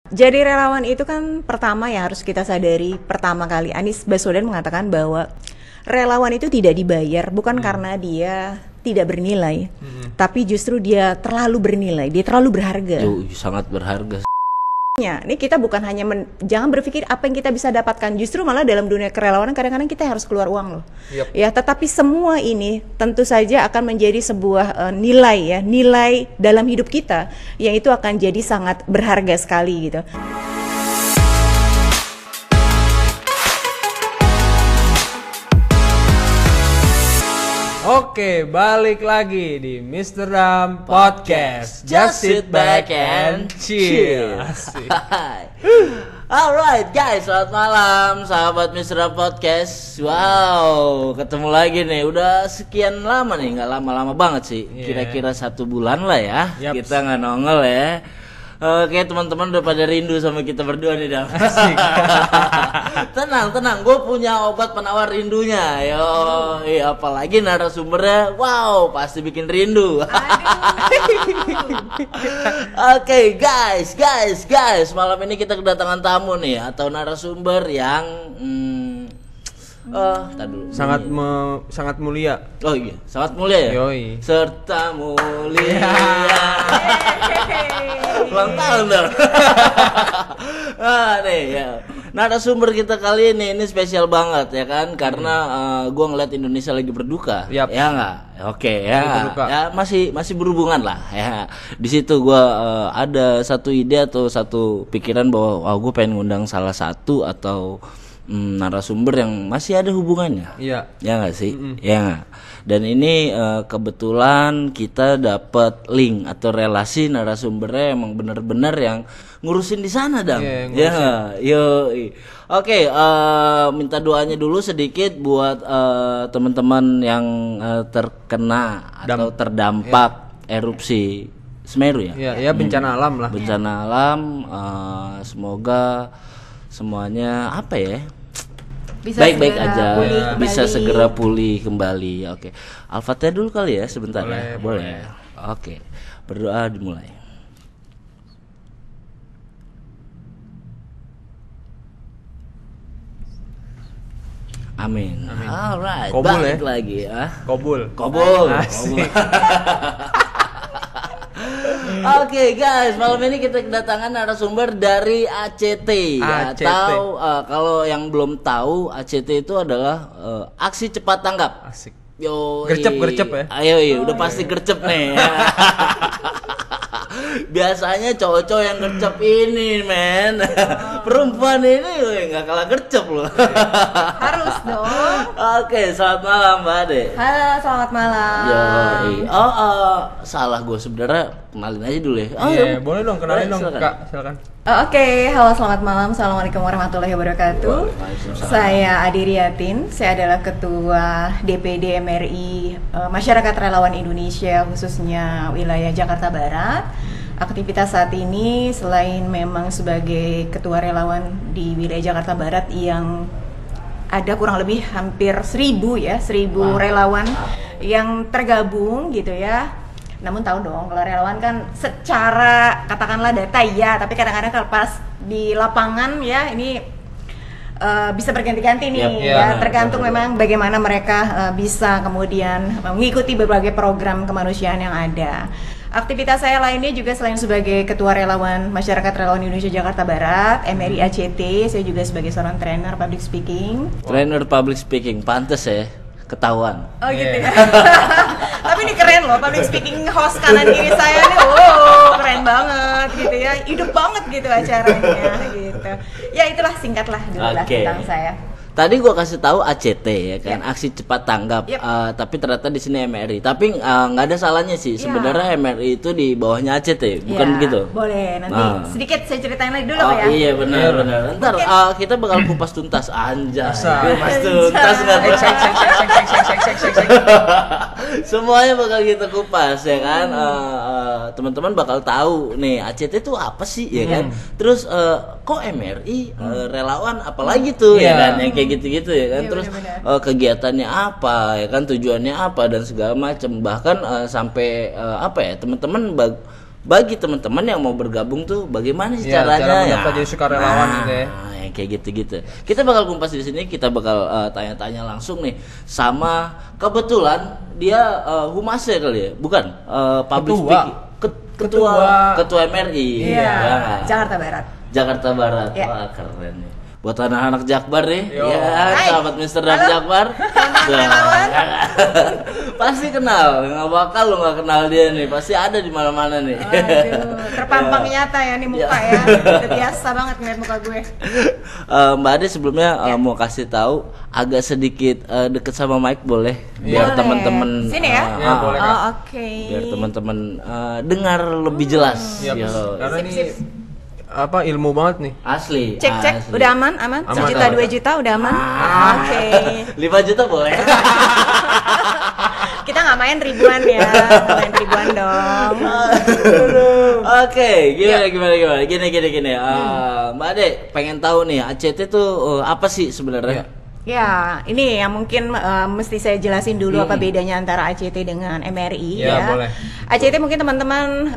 Jadi relawan itu kan pertama ya harus kita sadari, pertama kali Anies Baswedan mengatakan bahwa relawan itu tidak dibayar bukan karena dia tidak bernilai, tapi justru dia terlalu bernilai, dia terlalu berharga. Sangat berharga. Ini kita bukan hanya jangan berpikir apa yang kita bisa dapatkan, justru malah dalam dunia kerelawanan kadang-kadang kita harus keluar uang loh. Ya, tetapi semua ini tentu saja akan menjadi sebuah nilai dalam hidup kita yang itu akan jadi sangat berharga sekali gitu. Oke, balik lagi di Mr. Dam Podcast. Just sit back and chill. Alright guys, selamat malam sahabat Mr. Dam Podcast. Wow, ketemu lagi nih. Udah sekian lama nih, nggak lama-lama banget sih. Kira-kira 1 bulan lah ya. Kita nggak nongol ya. Oke, teman-teman udah pada rindu sama kita berdua nih, Dam. Tenang, gue punya obat penawar rindunya. Apalagi narasumbernya, wow, pasti bikin rindu. Oke, guys, malam ini kita kedatangan tamu nih atau narasumber yang sangat mulia. Oh iya, sangat mulia ya. Yoi. Serta mulia. Ulang tahun dong. Nih ya. Narasumber kita kali ini spesial banget ya kan, karena gua ngeliat Indonesia lagi berduka. Ya nggak? Oke ya. Ya masih berhubungan lah ya. Di situ gua ada satu ide atau satu pikiran bahwa gue pengen ngundang salah satu atau narasumber yang masih ada hubungannya. Iya. Ya nggak sih? Ya nggak. Dan ini kebetulan kita dapat link atau relasi narasumbernya emang benar-benar yang ngurusin di sana, Dam. Ya, Oke, minta doanya dulu sedikit buat teman-teman yang terkena atau terdampak erupsi Semeru ya. Iya, bencana alam lah. Bencana alam, semoga semuanya baik-baik aja, bisa segera pulih kembali. Oke, Al-Fatihah dulu kali ya sebentar. Boleh. Oke, berdoa dimulai. Amin. Alright, balik lagi ya. Kobul. Oke guys, malam ini kita kedatangan narasumber dari ACT. Atau kalau yang belum tahu, ACT itu adalah aksi cepat tanggap. Asik. Gercep ya. Ayo, udah pasti gercep nih. Biasanya cowok-cowok yang gercep ini, men. Perempuan ini nggak kalah gercep loh. Harus dong. Oke, selamat malam Mbak Ade. Halo, selamat malam. Salah gue sebenarnya, kenalin aja dulu ya. Boleh dong, kenalin dong, Kak. Silakan. Oke, halo, selamat malam. Assalamualaikum warahmatullahi wabarakatuh. Saya Adi Riatin. Saya adalah Ketua DPD MRI Masyarakat Relawan Indonesia, khususnya wilayah Jakarta Barat. Aktivitas saat ini selain memang sebagai Ketua Relawan di wilayah Jakarta Barat yang ada kurang lebih hampir 1.000 relawan yang tergabung gitu ya. Namun tahu dong, kalau relawan kan secara katakanlah data ya, tapi kadang-kadang kalau pas di lapangan ya ini bisa berganti-ganti nih tergantung memang bagaimana mereka bisa kemudian mengikuti berbagai program kemanusiaan yang ada. Aktivitas saya lainnya juga selain sebagai Ketua Relawan Masyarakat Relawan Indonesia Jakarta Barat, MRI ACT, saya juga sebagai seorang trainer public speaking. Trainer public speaking, pantes ya, ketahuan. Oh gitu ya. Tapi ini keren loh, public speaking host kanan kiri saya nih, keren banget gitu ya, hidup banget gitu acaranya gitu. Ya itulah singkatlah dulu lah tentang saya. Tadi gua kasih tahu ACT ya kan, aksi cepat tanggap. Tapi ternyata di sini MRI. Tapi nggak ada salahnya sih. Sebenarnya MRI itu di bawahnya ACT, bukan begitu? Boleh. Nanti sedikit saya ceritain lagi dulu ya. Iya benar. Ntar kita bakal kupas tuntas, anjay. Kupas tuntas nggak? Semuanya bakal kita kupas ya kan. Teman-teman bakal tahu nih ACT itu apa sih ya kan. Terus kok MRI relawan apalagi tuh ya kan, yang kayak gitu-gitu ya kan. Terus kegiatannya apa ya kan, tujuannya apa dan segala macam. Bahkan sampai teman-teman bagi teman-teman yang mau bergabung tuh bagaimana sih Iya, caranya cara mendaftar jadi sukarelawan gitu ya. yang kayak gitu-gitu. Kita bakal kupas di sini, kita bakal tanya-tanya langsung nih sama kebetulan dia humasnya kali ya, bukan public speaking. Ketua MRI. Iya. Ya. Jakarta Barat. Ya. Wah, keren nih. Buat anak-anak Jakbar nih, Yo. ya, sahabat Mr. Dam Jakbar. Pasti kenal, nggak bakal lo nggak kenal dia nih, pasti ada di mana-mana nih. Aduh, terpampang nyata ya nih muka ya. Udah biasa banget ngeliat muka gue. Mbak Ade sebelumnya mau kasih tahu agak sedikit deket sama Mike boleh? Biar Boleh. teman-teman Sini ya? Boleh, Kak. Oh, oke. biar teman-teman dengar lebih jelas. Iya, Yo. karena Sip, ini sip. apa ilmu banget nih. Asli. Cek, asli. udah aman? Aman, 1 juta, aman. 2 juta udah aman? Oke. 5 juta boleh. Kita nggak main ribuan ya, nggak main ribuan dong. Oke, gimana? Gini. Mbak Ade pengen tahu nih ACT tuh apa sih sebenarnya? Ya, ini yang mungkin mesti saya jelasin dulu apa bedanya antara ACT dengan MRI Ya, ya. boleh. ACT mungkin teman-teman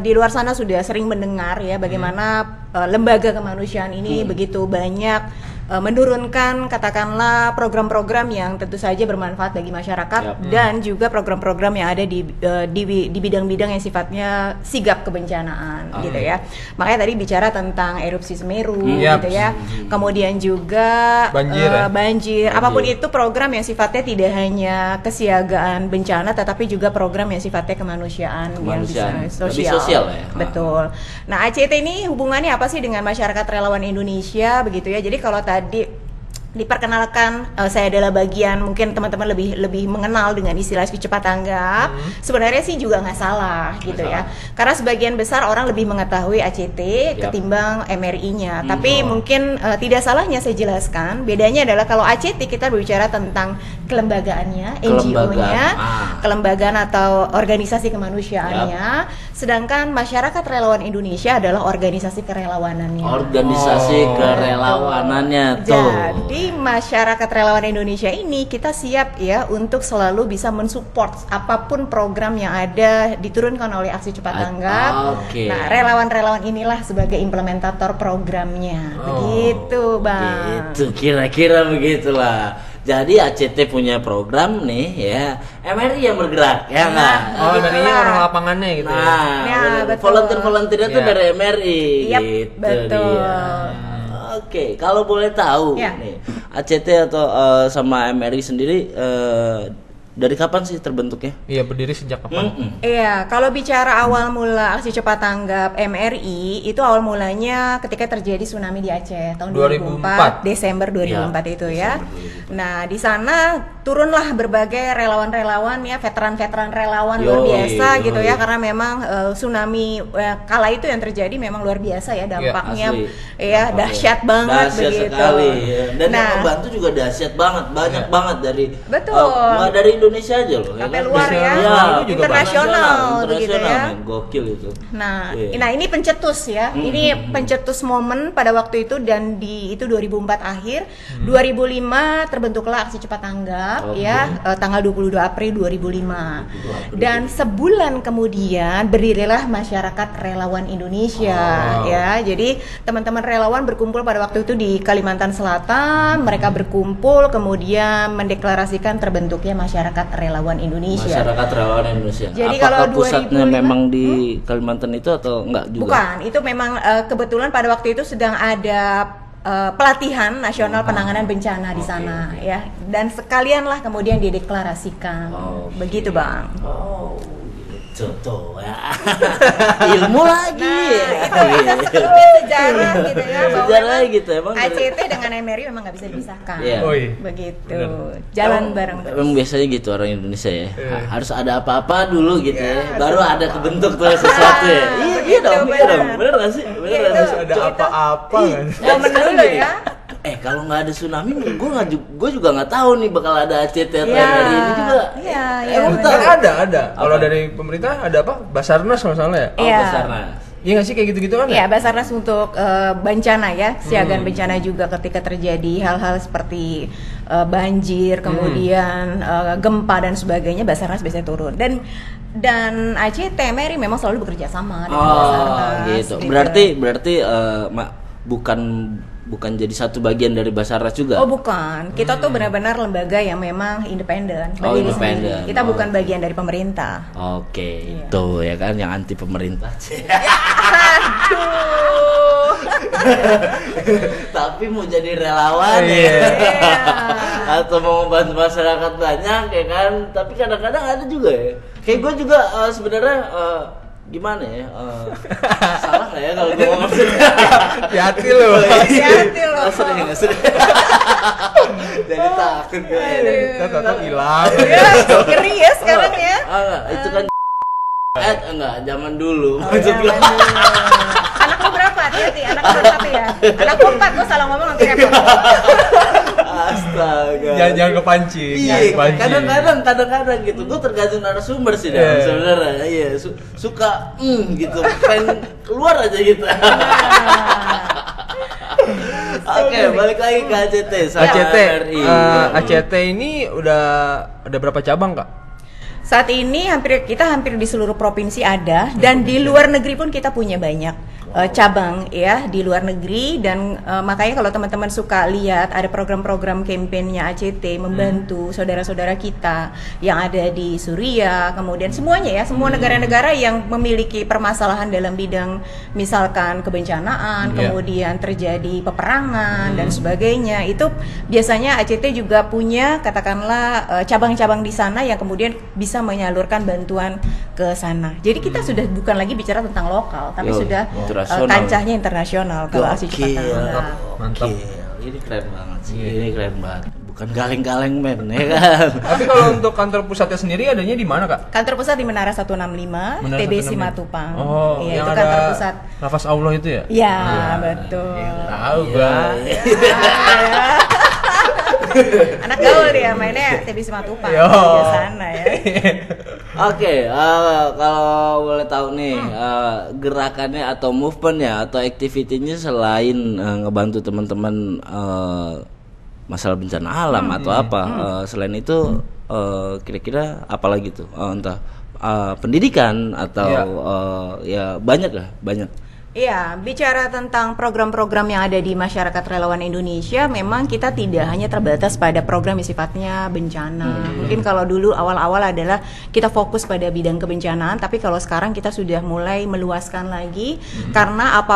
di luar sana sudah sering mendengar ya bagaimana lembaga kemanusiaan ini begitu banyak menurunkan katakanlah program-program yang tentu saja bermanfaat bagi masyarakat dan juga program-program yang ada di bidang-bidang yang sifatnya sigap kebencanaan gitu ya. Makanya tadi bicara tentang erupsi Semeru gitu ya. Kemudian juga banjir. Apapun itu program yang sifatnya tidak hanya kesiagaan bencana tetapi juga program yang sifatnya kemanusiaan. Yang bisa lebih sosial ya. Betul. Nah, ACT ini hubungannya apa sih dengan masyarakat relawan Indonesia begitu ya. Jadi kalau tadi diperkenalkan saya adalah bagian, mungkin teman-teman lebih mengenal dengan istilah cepat tanggap. Sebenarnya sih juga nggak salah gitu ya, karena sebagian besar orang lebih mengetahui ACT ketimbang MRI-nya. Tapi mungkin tidak salahnya saya jelaskan bedanya adalah kalau ACT kita berbicara tentang kelembagaannya, NGO-nya, kelembagaan atau organisasi kemanusiaannya, sedangkan masyarakat relawan Indonesia adalah organisasi kerelawanannya. Organisasi kerelawanannya tuh. Jadi masyarakat relawan Indonesia ini kita siap ya untuk selalu bisa mensupport apapun program yang ada diturunkan oleh Aksi Cepat Tanggap. Nah, relawan-relawan inilah sebagai implementator programnya. Begitu, Bang. Gitu, kira-kira begitulah. Jadi ACT punya program nih ya, MRI yang bergerak ya nggak? MRI-nya orang lapangannya gitu ya. Volunteer-volunteernya tuh dari MRI. Yep, betul. Oke, kalau boleh tahu nih, ACT atau sama MRI sendiri dari kapan sih terbentuknya? Iya, berdiri sejak kapan? Iya, kalau bicara awal mula Aksi Cepat Tanggap MRI itu awal mulanya ketika terjadi tsunami di Aceh tahun 2004, Desember 2004 itu ya. Nah, di sana turunlah berbagai relawan-relawan ya, veteran-veteran relawan luar biasa gitu ya, karena memang tsunami kala itu yang terjadi memang luar biasa ya dampaknya, ya dahsyat banget begitu. Sekali, ya. Dan yang membantu juga dahsyat banget, banyak banget dari nggak dari Indonesia aja loh, sampai luar ya, internasional begitu ya. Gokil itu. Nah, ini pencetus ya. Ini pencetus momen pada waktu itu dan itu 2004 akhir, 2005 terbentuklah Aksi Cepat Tanggap ya, tanggal 22 April 2005. Dan sebulan kemudian berdirilah Masyarakat Relawan Indonesia ya. Jadi teman-teman relawan berkumpul pada waktu itu di Kalimantan Selatan, mereka berkumpul kemudian mendeklarasikan terbentuknya Masyarakat Relawan Indonesia. Masyarakat Relawan Indonesia. Jadi apakah kalau pusatnya 2005, memang di Kalimantan itu atau enggak juga? Bukan, itu memang kebetulan pada waktu itu sedang ada pelatihan nasional penanganan bencana di sana ya, dan sekalianlah kemudian dideklarasikan. Begitu, Bang. Contoh ya. Ilmu lagi. Nah, itu sekelumit sejarah gitu ya, bahwa sejarah memang gitu emang ACT dengan MRI memang nggak bisa dipisahkan. Begitu. Jalan bareng terus. Emang biasanya gitu orang Indonesia ya. Harus ada apa-apa dulu gitu ya. Baru ada kebentuk tuh sesuatu ya. Iya dong. Bener nggak sih? Harus ada apa-apa kan. Momen dulu ya. Kalau nggak ada tsunami, gue juga nggak tahu nih bakal ada ACT atau MRI ini juga. Iya. Ada. Kalau dari pemerintah ada apa? Basarnas masalah ya? Basarnas. Iya nggak sih kayak gitu-gitu kan? Iya, Basarnas untuk bencana ya, siagaan bencana juga ketika terjadi hal-hal seperti banjir, kemudian gempa dan sebagainya, Basarnas biasanya turun. Dan ACT MRI memang selalu bekerja sama dengan Basarnas. Gitu. Berarti bukan jadi satu bagian dari Basarnas juga? Oh bukan, kita tuh benar-benar lembaga yang memang independen, berdiri sendiri. Kita bukan bagian dari pemerintah. Oke, tuh ya kan yang anti pemerintah. Aduh. Tapi mau jadi relawan ya, atau mau membantu masyarakat banyak ya kan. Tapi kadang-kadang ada juga ya. Kayak gue juga sebenarnya gimana ya? Salah nggak ya kalau gue ngomong? Hati lo. Sering. Jadi takut gue. Takut hilang. Ngeri ya sekarang ya. Itu kan enggak zaman dulu. Maksud gue. Anak lo berapa? Hati-hati, anak lo satu ya. Anak lo 4, gue salah ngomong nanti repot. Astaga. Jangan kepancing. Iya, kadang-kadang gitu. Gue tergantung narasumber sih sebenarnya. Iya, suka gitu. Pengen keluar aja gitu. Oke, balik lagi ke ACT. ACT ini udah berapa cabang, Kak? Saat ini kita hampir di seluruh provinsi ada, dan di luar negeri pun kita punya banyak cabang ya di luar negeri, dan makanya kalau teman-teman suka lihat ada program-program kampanyenya ACT membantu saudara-saudara kita yang ada di Suriah, kemudian semuanya ya, semua negara-negara yang memiliki permasalahan dalam bidang misalkan kebencanaan, kemudian terjadi peperangan dan sebagainya, itu biasanya ACT juga punya katakanlah cabang-cabang di sana yang kemudian bisa menyalurkan bantuan ke sana. Jadi kita sudah bukan lagi bicara tentang lokal, tapi sudah kancahnya internasional kalau Aksi Cepat Tanggap. Mantap. Ini keren banget sih. Ini keren banget. Bukan kaleng-kaleng men, ya kan? Tapi kalau untuk kantor pusatnya sendiri adanya di mana, Kak? Kantor pusat di Menara 165, TBC Matupang. Oh, iya, yang itu ada kantor pusat. Nafas Allah itu ya? Iya, betul. Tahu gua. Anak gaul dia, mainnya TBC Matupang di sana ya. Oke, kalau boleh tahu nih gerakannya atau movementnya atau activity-nya selain ngebantu teman-teman masalah bencana alam atau apa, selain itu kira-kira apa lagi tuh? Entah pendidikan atau ya banyak. Iya, bicara tentang program-program yang ada di Masyarakat Relawan Indonesia, memang kita tidak hanya terbatas pada program yang sifatnya bencana. Mungkin kalau dulu awal-awal adalah kita fokus pada bidang kebencanaan, tapi kalau sekarang kita sudah mulai meluaskan lagi karena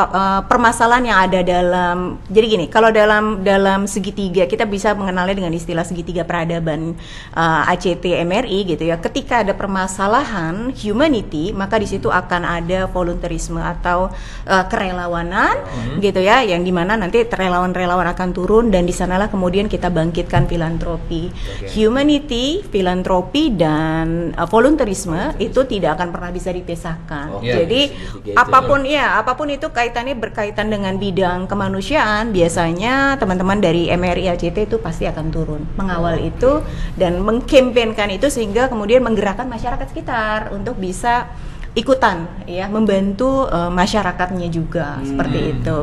permasalahan yang ada dalam. Jadi gini, kalau dalam segitiga kita bisa mengenalnya dengan istilah segitiga peradaban ACT MRI gitu ya. Ketika ada permasalahan humanity, maka di situ akan ada volunteerisme atau kerelawanan gitu ya, yang dimana nanti relawan-relawan akan turun, dan di sanalah kemudian kita bangkitkan filantropi. Humanity, filantropi, dan volunteerisme itu tidak akan pernah bisa dipisahkan. Jadi apapun itu kaitannya berkaitan dengan bidang kemanusiaan, biasanya teman-teman dari MRI ACT itu pasti akan turun mengawal itu dan mengkampanyekan itu, sehingga kemudian menggerakkan masyarakat sekitar untuk bisa ikutan ya, membantu masyarakatnya juga seperti itu.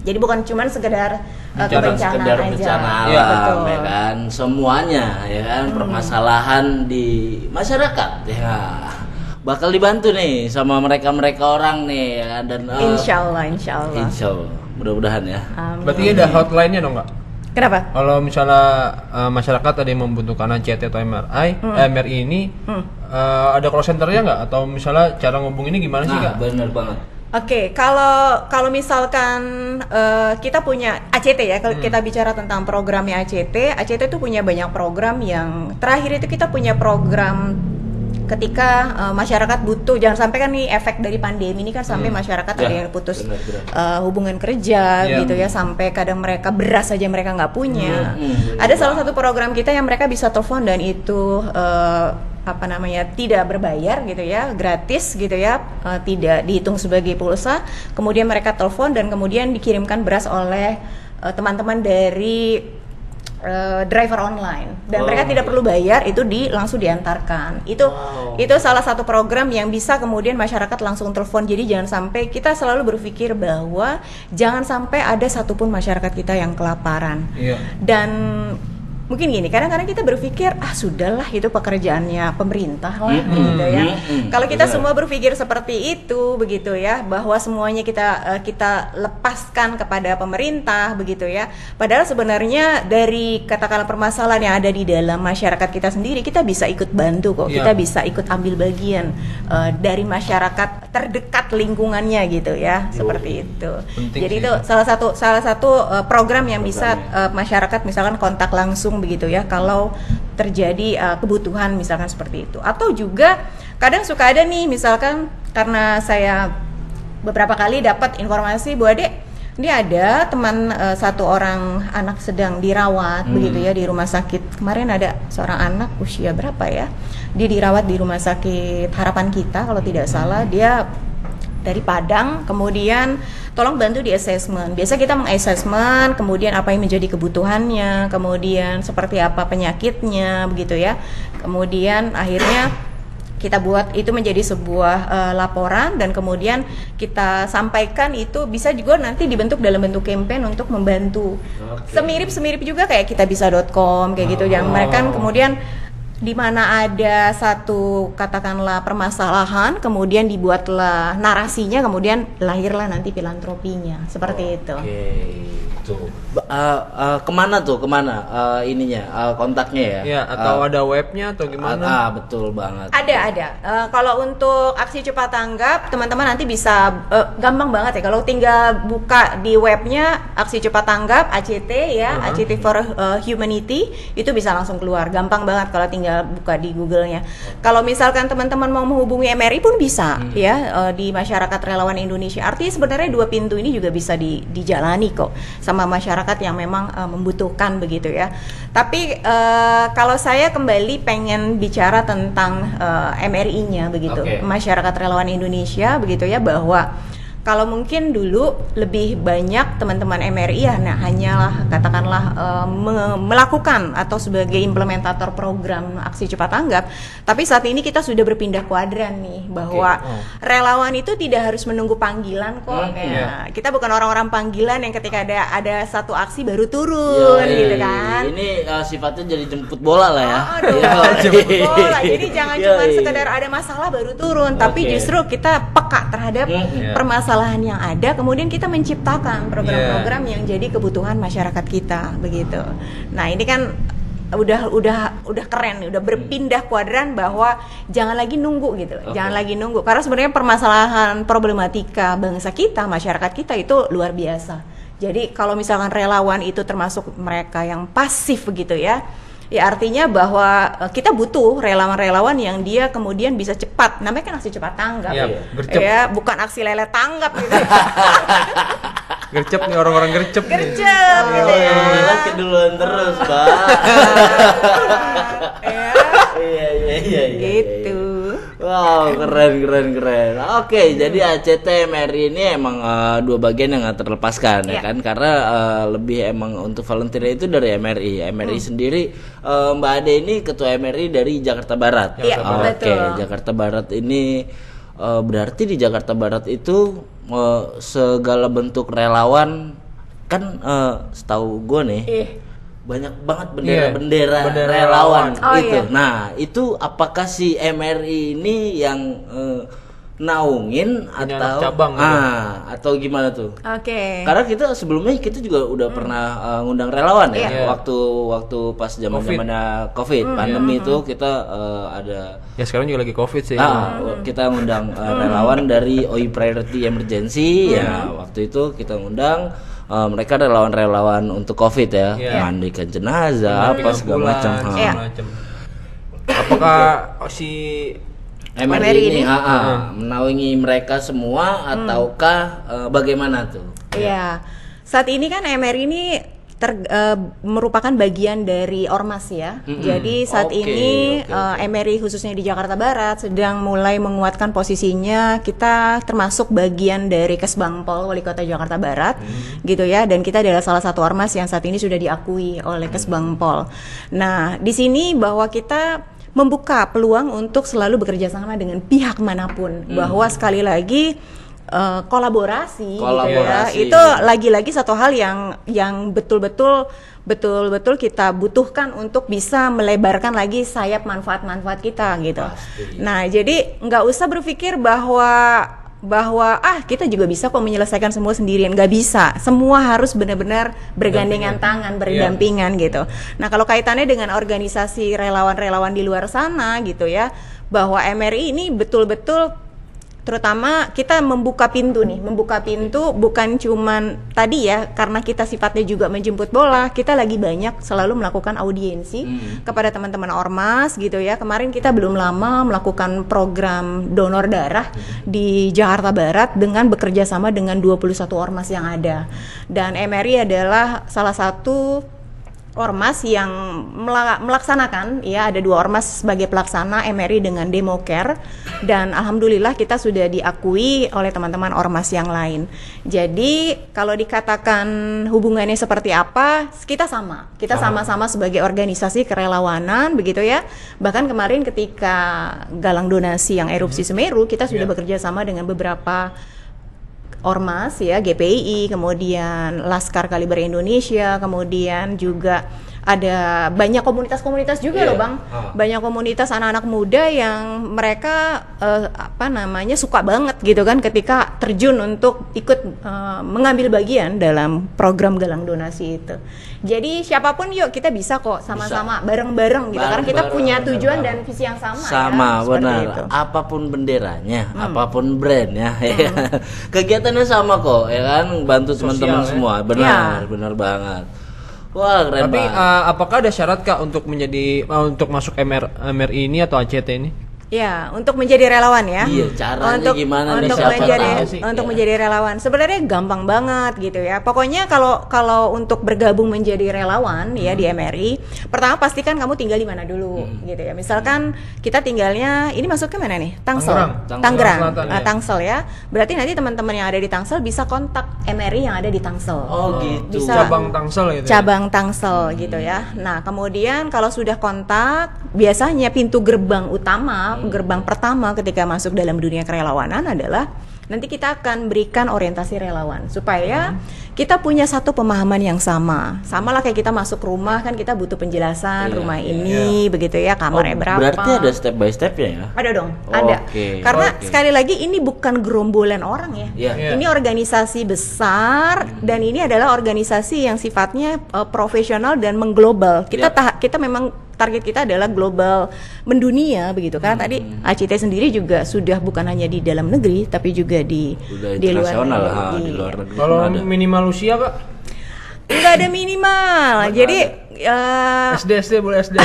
Jadi bukan cuma sekedar kebencanaan aja. Bencana alam, ya kan, semuanya ya kan, permasalahan di masyarakat ya bakal dibantu nih sama mereka orang nih ya, dan insya Allah mudah-mudahan ya. Berarti ada hotline-nya dong, Kak? Kenapa? Kalau misalnya masyarakat ada yang membutuhkan ACT atau MRI ini, ada call center-nya nggak? Atau misalnya cara ngubunginnya gimana sih, Kak? Bener banget. Oke, kalau misalkan kita punya ACT ya, kalau kita bicara tentang programnya ACT itu punya banyak program. Yang terakhir itu kita punya program ketika masyarakat butuh, jangan sampai kan nih efek dari pandemi ini kan sampai masyarakat ada yang putus hubungan kerja gitu ya, sampai kadang mereka beras saja mereka nggak punya. Ada salah satu program kita yang mereka bisa telepon, dan itu tidak berbayar gitu ya, gratis gitu ya, tidak dihitung sebagai pulsa. Kemudian mereka telepon dan kemudian dikirimkan beras oleh teman-teman dari driver online dan mereka tidak perlu bayar, itu langsung diantarkan. Itu salah satu program yang bisa kemudian masyarakat langsung telepon. Jadi jangan sampai, kita selalu berpikir bahwa jangan sampai ada satupun masyarakat kita yang kelaparan. Dan mungkin gini, kadang-kadang kita berpikir sudahlah itu pekerjaannya pemerintah lah gitu ya. Kalau kita semua berpikir seperti itu begitu ya, bahwa semuanya kita lepaskan kepada pemerintah begitu ya. Padahal sebenarnya dari katakanlah permasalahan yang ada di dalam masyarakat kita sendiri, kita bisa ikut bantu kok. Kita bisa ikut ambil bagian dari masyarakat terdekat lingkungannya gitu ya. Seperti itu. Jadi itu salah satu program yang bisa masyarakat misalkan kontak langsung begitu ya, kalau terjadi kebutuhan misalkan seperti itu. Atau juga kadang suka ada nih, misalkan karena saya beberapa kali dapat informasi bahwa ini ada teman satu orang anak sedang dirawat begitu ya di rumah sakit. Kemarin ada seorang anak usia berapa ya, dia dirawat di rumah sakit Harapan Kita kalau tidak salah. Dia dari Padang, kemudian tolong bantu di assessment. Biasa kita mengassessment, kemudian apa yang menjadi kebutuhannya, kemudian seperti apa penyakitnya, begitu ya. Kemudian akhirnya kita buat itu menjadi sebuah laporan, dan kemudian kita sampaikan. Itu bisa juga nanti dibentuk dalam bentuk campaign untuk membantu. Semirip juga kayak kitabisa.com kayak gitu, yang mereka kemudian di mana ada satu katakanlah permasalahan, kemudian dibuatlah narasinya, kemudian lahirlah nanti filantropinya seperti itu. Kemana ininya kontaknya ya? Ya, atau ada webnya atau gimana? Betul banget. Ada. Kalau untuk aksi cepat tanggap, teman-teman nanti bisa gampang banget ya. Kalau tinggal buka di webnya aksi cepat tanggap ACT ya, ACT for Humanity, itu bisa langsung keluar. Gampang banget kalau tinggal buka di Google-nya. Kalau misalkan teman-teman mau menghubungi MRI pun bisa ya, di Masyarakat Relawan Indonesia. Artinya sebenarnya dua pintu ini juga bisa dijalani kok sama masyarakat yang memang membutuhkan begitu ya. Tapi kalau saya kembali pengen bicara tentang MRI-nya begitu, Masyarakat Relawan Indonesia begitu ya, bahwa kalau mungkin dulu lebih banyak teman-teman MRI ya, hanyalah katakanlah melakukan atau sebagai implementator program aksi cepat tanggap. Tapi saat ini kita sudah berpindah kuadran nih, bahwa relawan itu tidak harus menunggu panggilan kok. Kita bukan orang-orang panggilan yang ketika ada satu aksi baru turun gitu kan. Ini sifatnya jadi jemput bola lah ya. Jemput bola. Jadi jangan cuma sekedar ada masalah baru turun, tapi justru kita peka terhadap permasalahan yang ada, kemudian kita menciptakan program-program yang jadi kebutuhan masyarakat kita begitu. Nah, ini kan udah keren, udah berpindah kuadran bahwa jangan lagi nunggu gitu. Jangan lagi nunggu, karena sebenarnya permasalahan problematika bangsa kita, masyarakat kita itu luar biasa. Jadi kalau misalkan relawan itu termasuk mereka yang pasif begitu ya, artinya bahwa kita butuh relawan-relawan yang dia kemudian bisa cepat. Namanya kan aksi cepat tanggap. Ya, bukan aksi lele tanggap gitu. Gercep nih, orang-orang gercep nih. Gercep gitu ya. Keduluan terus, Pak. Iya. Gitu. Wow, keren. Oke, jadi ACT MRI ini emang dua bagian yang gak terlepaskan ya kan, karena lebih emang untuk volunteer itu dari MRI. MRI sendiri, Mbak Ade ini ketua MRI dari Jakarta Barat. Oke, Jakarta Barat ini berarti di Jakarta Barat itu segala bentuk relawan kan, setahu gue nih. Banyak banget bendera relawan gitu. Nah, itu apakah si MRI ini yang naungin atau cabang atau gimana tuh? Karena kita sebelumnya juga udah pernah ngundang relawan ya, waktu pas zaman-zamannya Covid pandemi itu kita ada. Ya sekarang juga lagi Covid sih. Kita ngundang relawan dari OI Priority Emergency ya. Waktu itu kita ngundang mereka relawan-relawan untuk Covid ya, mandikan jenazah, apa segala macam. Apakah si MRI ini menaungi mereka semua ataukah bagaimana tuh? Iya, saat ini kan MRI ini merupakan bagian dari ormas ya. Jadi saat ini MRI khususnya di Jakarta Barat sedang mulai menguatkan posisinya. Kita termasuk bagian dari Kesbangpol Wali Kota Jakarta Barat, gitu ya. Dan kita adalah salah satu ormas yang saat ini sudah diakui oleh Kesbangpol. Nah, di sini bahwa kita membuka peluang untuk selalu bekerja sama dengan pihak manapun. Bahwa sekali lagi kolaborasi gitu ya, itu lagi-lagi satu hal yang betul-betul kita butuhkan untuk bisa melebarkan lagi sayap manfaat-manfaat kita gitu. Nah, jadi nggak usah berpikir bahwa kita juga bisa kok menyelesaikan semua sendirian. Nggak bisa, semua harus benar-benar bergandengan tangan, berdampingan gitu. Nah, kalau kaitannya dengan organisasi relawan-relawan di luar sana gitu ya, bahwa MRI ini betul-betul terutama kita membuka pintu bukan cuman tadi ya, karena kita sifatnya juga menjemput bola, kita lagi banyak selalu melakukan audiensi kepada teman-teman ormas gitu ya. Kemarin kita belum lama melakukan program donor darah di Jakarta Barat dengan bekerja sama dengan 21 ormas yang ada, dan MRI adalah salah satu ormas yang melaksanakan ya, ada 2 ormas sebagai pelaksana, MRI dengan Democare, dan alhamdulillah kita sudah diakui oleh teman-teman ormas yang lain. Jadi kalau dikatakan hubungannya seperti apa, kita sama-sama sebagai organisasi kerelawanan begitu ya. Bahkan kemarin ketika galang donasi yang erupsi Semeru, kita sudah bekerja sama dengan beberapa ormas ya, GPII, kemudian Laskar Kaliber Indonesia, kemudian juga ada banyak komunitas-komunitas juga loh Bang. Banyak komunitas anak-anak muda yang mereka suka banget gitu kan ketika terjun untuk ikut mengambil bagian dalam program galang donasi itu. Jadi siapapun yuk kita bisa kok sama-sama bareng-bareng gitu, karena kita punya tujuan dan visi yang sama ya, benar itu. Apapun benderanya, apapun brandnya kegiatannya sama kok ya kan, bantu teman-teman semua. Benar banget. Wah, keren. Tapi apakah ada syarat Kak untuk menjadi untuk masuk MRI ini atau ACT ini? Ya, untuk menjadi relawan ya. Iya, caranya gimana nih, untuk menjadi relawan. Sebenarnya gampang banget gitu ya. Pokoknya kalau untuk bergabung menjadi relawan ya di MRI, pertama pastikan kamu tinggal di mana dulu gitu ya. Misalkan kita tinggalnya ini masuk ke mana nih? Tangerang. Tangsel ya. Berarti nanti teman-teman yang ada di Tangsel bisa kontak MRI yang ada di Tangsel. Oh gitu. Bisa cabang Tangsel gitu. Cabang Tangsel gitu ya. Nah, kemudian kalau sudah kontak, biasanya pintu gerbang utama, gerbang pertama ketika masuk dalam dunia kerelawanan adalah nanti kita akan berikan orientasi relawan supaya kita punya satu pemahaman yang sama lah kayak kita masuk rumah kan, kita butuh penjelasan rumah ini begitu ya, kamarnya berapa. Berarti ada step by stepnya ya? Ada dong, ada. Karena sekali lagi ini bukan gerombolan orang ya. Ini organisasi besar dan ini adalah organisasi yang sifatnya profesional dan mengglobal. Kita memang target kita adalah global, mendunia begitu kan. Tadi ACT sendiri juga sudah bukan hanya di dalam negeri tapi juga di luar negeri. Kalau minimal usia Kak? Nggak ada minimal. Jadi SD boleh SD.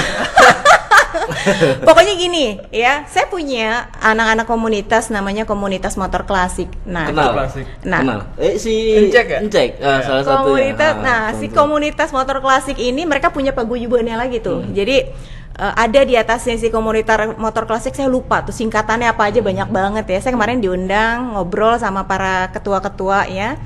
Pokoknya gini ya, saya punya anak-anak komunitas namanya komunitas motor klasik. Nah, kenal. Si Encek ya? Encek, salah satunya. Komunitas, si komunitas motor klasik ini mereka punya paguyubannya lagi tuh. Jadi ada di atasnya si komunitas motor klasik, saya lupa tuh singkatannya apa aja, banyak banget ya. Saya kemarin diundang ngobrol sama para ketua-ketua ya.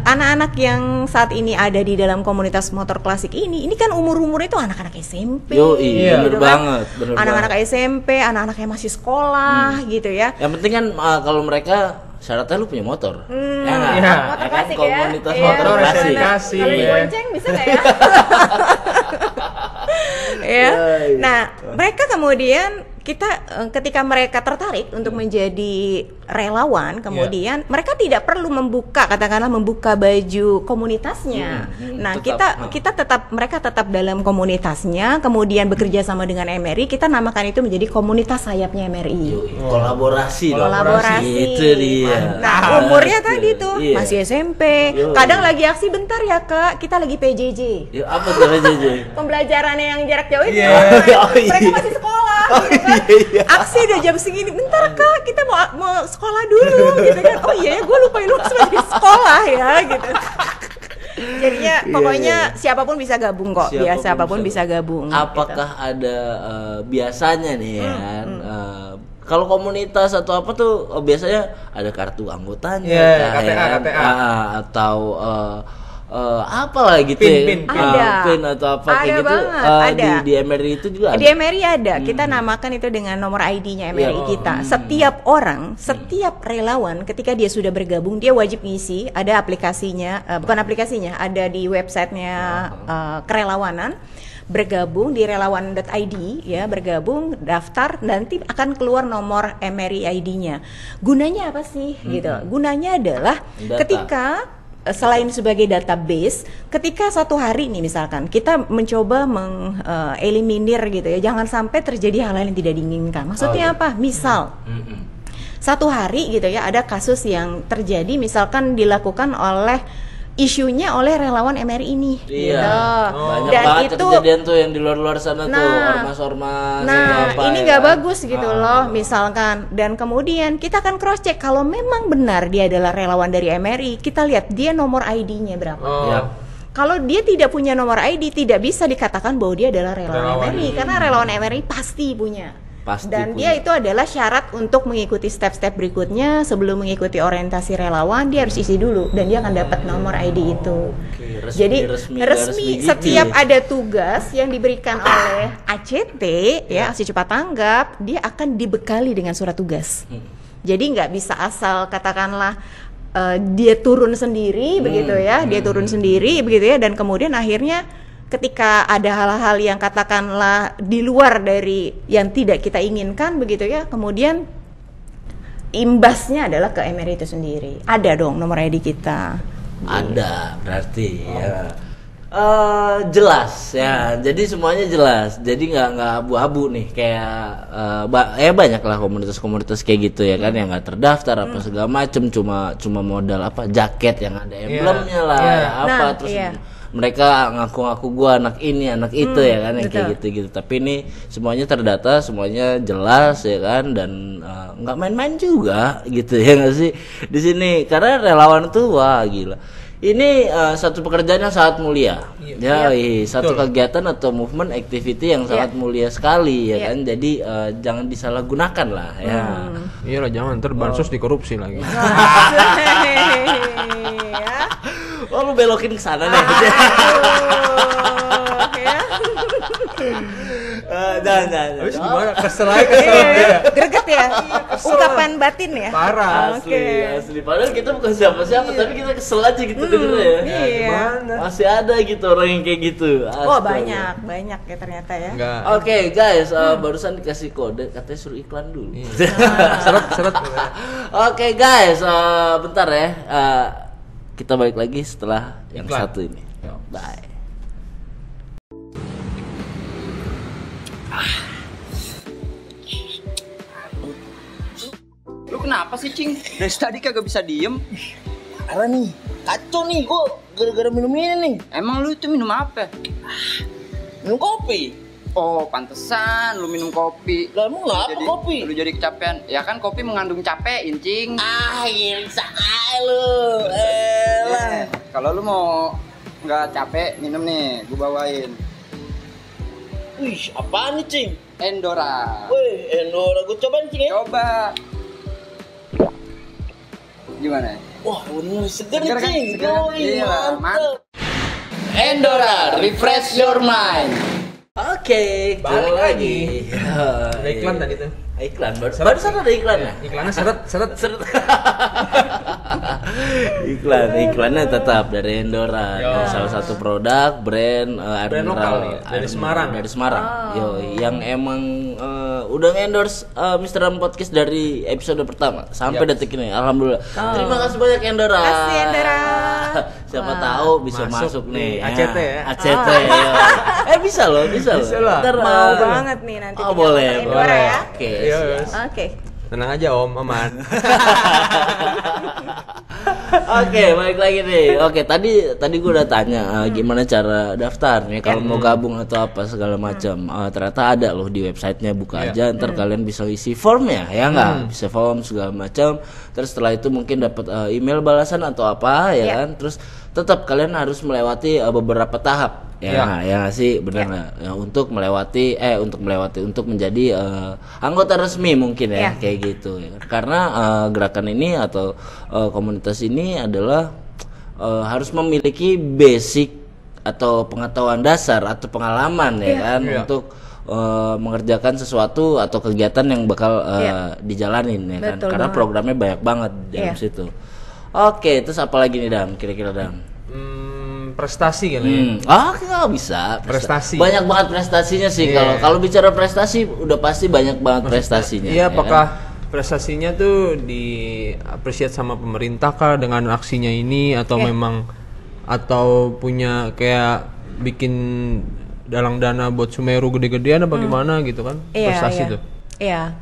Anak-anak yang saat ini ada di dalam komunitas motor klasik ini kan umur-umur itu anak-anak SMP. Bener banget. Anak-anak SMP, anak-anak yang masih sekolah gitu ya. Yang penting kan kalau mereka syaratnya lu punya motor. Motor klasik ya. Komunitas motor klasik. Kalau dibonceng bisa nggak ya? Ya. Nah, mereka kemudian ketika mereka tertarik untuk menjadi relawan, kemudian mereka tidak perlu membuka baju komunitasnya. Nah, mereka tetap dalam komunitasnya, kemudian bekerja sama dengan MRI. Kita namakan itu menjadi komunitas sayapnya MRI. Kolaborasi. Itu dia. Nah, umurnya tadi tuh masih SMP. Kadang lagi aksi bentar ya Kak, kita lagi PJJ. Apa tuh PJJ? Pembelajarannya yang jarak jauh itu. Mereka masih sekolah. Aksi udah jam segini, bentar Kak, kita mau sekolah dulu gitu kan. Oh iya ya, gue lupa lu masih sekolah ya gitu. Jadinya pokoknya siapapun bisa gabung kok. Siapapun bisa gabung. Apakah gitu. Ada biasanya nih ya kan? Kalau komunitas atau apa tuh biasanya ada kartu anggotanya, KTA, atau apa lah gitu pin atau apa kayak gitu. Di MRI itu juga ada. Di MRI ada. Kita namakan itu dengan nomor ID-nya MRI kita. Setiap orang, setiap relawan ketika dia sudah bergabung, dia wajib ngisi. Ada aplikasinya, bukan aplikasinya, ada di websitenya kerelawanan. Bergabung di relawan.id ya, bergabung, daftar, nanti akan keluar nomor MRI ID-nya. Gunanya apa sih gitu? Gunanya adalah ketika selain sebagai database, ketika satu hari nih misalkan kita mencoba mengeliminir gitu ya, jangan sampai terjadi hal-hal yang tidak diinginkan. Maksudnya apa? Misal satu hari gitu ya, ada kasus yang terjadi misalkan dilakukan oleh isunya oleh relawan MRI ini gitu. Banyak dan banget itu kejadian tuh yang di luar-luar sana tuh ormas-ormas. Ini nggak bagus gitu loh misalkan. Dan kemudian kita akan cross check kalau memang benar dia adalah relawan dari MRI, kita lihat dia nomor ID-nya berapa. Kalau dia tidak punya nomor ID, tidak bisa dikatakan bahwa dia adalah relawan MRI karena relawan MRI pasti punya. Dan dia itu adalah syarat untuk mengikuti step-step berikutnya. Sebelum mengikuti orientasi relawan, dia harus isi dulu dan dia akan dapat nomor ID itu. Resmi setiap ada tugas yang diberikan oleh ACT ya, aksi cepat tanggap, dia akan dibekali dengan surat tugas. Jadi nggak bisa asal katakanlah dia turun sendiri begitu ya, dia turun sendiri begitu ya, dan kemudian akhirnya ketika ada hal-hal yang katakanlah di luar dari yang tidak kita inginkan begitu ya, kemudian imbasnya adalah ke MRI itu sendiri. Ada dong nomor ID kita. Ada berarti ya. Jelas ya, jadi semuanya jelas, jadi nggak abu-abu nih kayak banyak lah komunitas-komunitas kayak gitu ya kan, yang nggak terdaftar apa segala macem, cuma modal apa jaket yang ada emblemnya lah terus mereka ngaku-ngaku gua anak ini anak itu ya kan, yang kayak gitu-gitu. Tapi ini semuanya terdata, semuanya jelas ya kan, dan nggak main-main juga gitu ya nggak sih di sini, karena relawan tuh wah gila. Ini satu pekerjaan yang sangat mulia, satu kegiatan atau movement activity yang sangat mulia sekali ya kan. Jadi jangan disalahgunakan lah ya. Iya lah, jangan terbansos dikorupsi lagi. Oh, lu belokin ke sana nih. Jangan. Habis gimana? Kesel ya. Greget ya. Ungkapan batin ya. Parah. Asli. Padahal kita bukan siapa-siapa, tapi kita kesel aja gitu dengernya ya. Gimana? Masih ada gitu orang yang kayak gitu. Oh, banyak ya ternyata ya. Oke, guys, barusan dikasih kode katanya suruh iklan dulu. Seret. Oke, guys, bentar ya. Kita balik lagi setelah yang satu ini. Bye. Lu kenapa sih, Cing? Dari tadi kagak bisa diem. Apa nih? Kacau nih, gua gara-gara minum ini nih. Emang lu itu minum apa? Minum kopi. Oh, pantesan lu minum kopi. Lah, emang kenapa kopi? Lu jadi kecapean. Ya kan kopi mengandung capein, Cing. Gilsa lu. Kalau lu mau nggak capek minum nih, gua bawain. Wih, apaan nih, Cing? Endora. Wih, Endora. Gua cobain, Cing ya. Coba. Gimana? Wah, bener seger, Seger kan? Cing. Seger kan? Iya, mantap. Endora, refresh your mind. Oke, balik lagi. Ada Iklan tadi tuh. Iklan, barusan ada iklan ya? Iklannya seret. Iklannya tetap dari Endora, salah satu produk brand air brand mineral lokal nih, dari Semarang. Yang emang udah nge-endorse Mr. Ram Podcast dari episode pertama sampai detik ini. Alhamdulillah. Terima kasih banyak Endora. Kasih Endora. Siapa tahu bisa masuk nih. ACT ya. ACT. Bisa loh. Ntar, mau banget nih nanti. Oh, boleh. Ya. Oke. Tenang aja Om, aman. Oke, balik lagi nih. Oke, tadi gue udah tanya gimana cara daftar nih kalau mau gabung atau apa segala macam. Ternyata ada loh di websitenya, buka aja. Ntar kalian bisa isi formnya, ya nggak? Bisa form segala macam. Terus setelah itu mungkin dapat email balasan atau apa, ya kan? Terus tetap kalian harus melewati beberapa tahap. Ya nggak sih, benar nggak? Ya, untuk menjadi anggota resmi mungkin kayak gitu ya. Karena gerakan ini atau komunitas ini adalah harus memiliki basic atau pengetahuan dasar atau pengalaman untuk mengerjakan sesuatu atau kegiatan yang bakal dijalanin ya kan. Karena programnya banyak banget dalam situ. Oke, terus apa lagi nih Dam? Kira-kira Dam? Prestasi kali nggak bisa. Prestasi. Banyak banget prestasinya sih. Kalau bicara prestasi udah pasti banyak banget prestasinya. Iya, apakah prestasinya tuh diapresiasi sama pemerintah kah dengan aksinya ini atau memang atau punya kayak bikin dalang dana buat Sumeru gede-gedean apa gimana gitu kan? Prestasi tuh. Iya.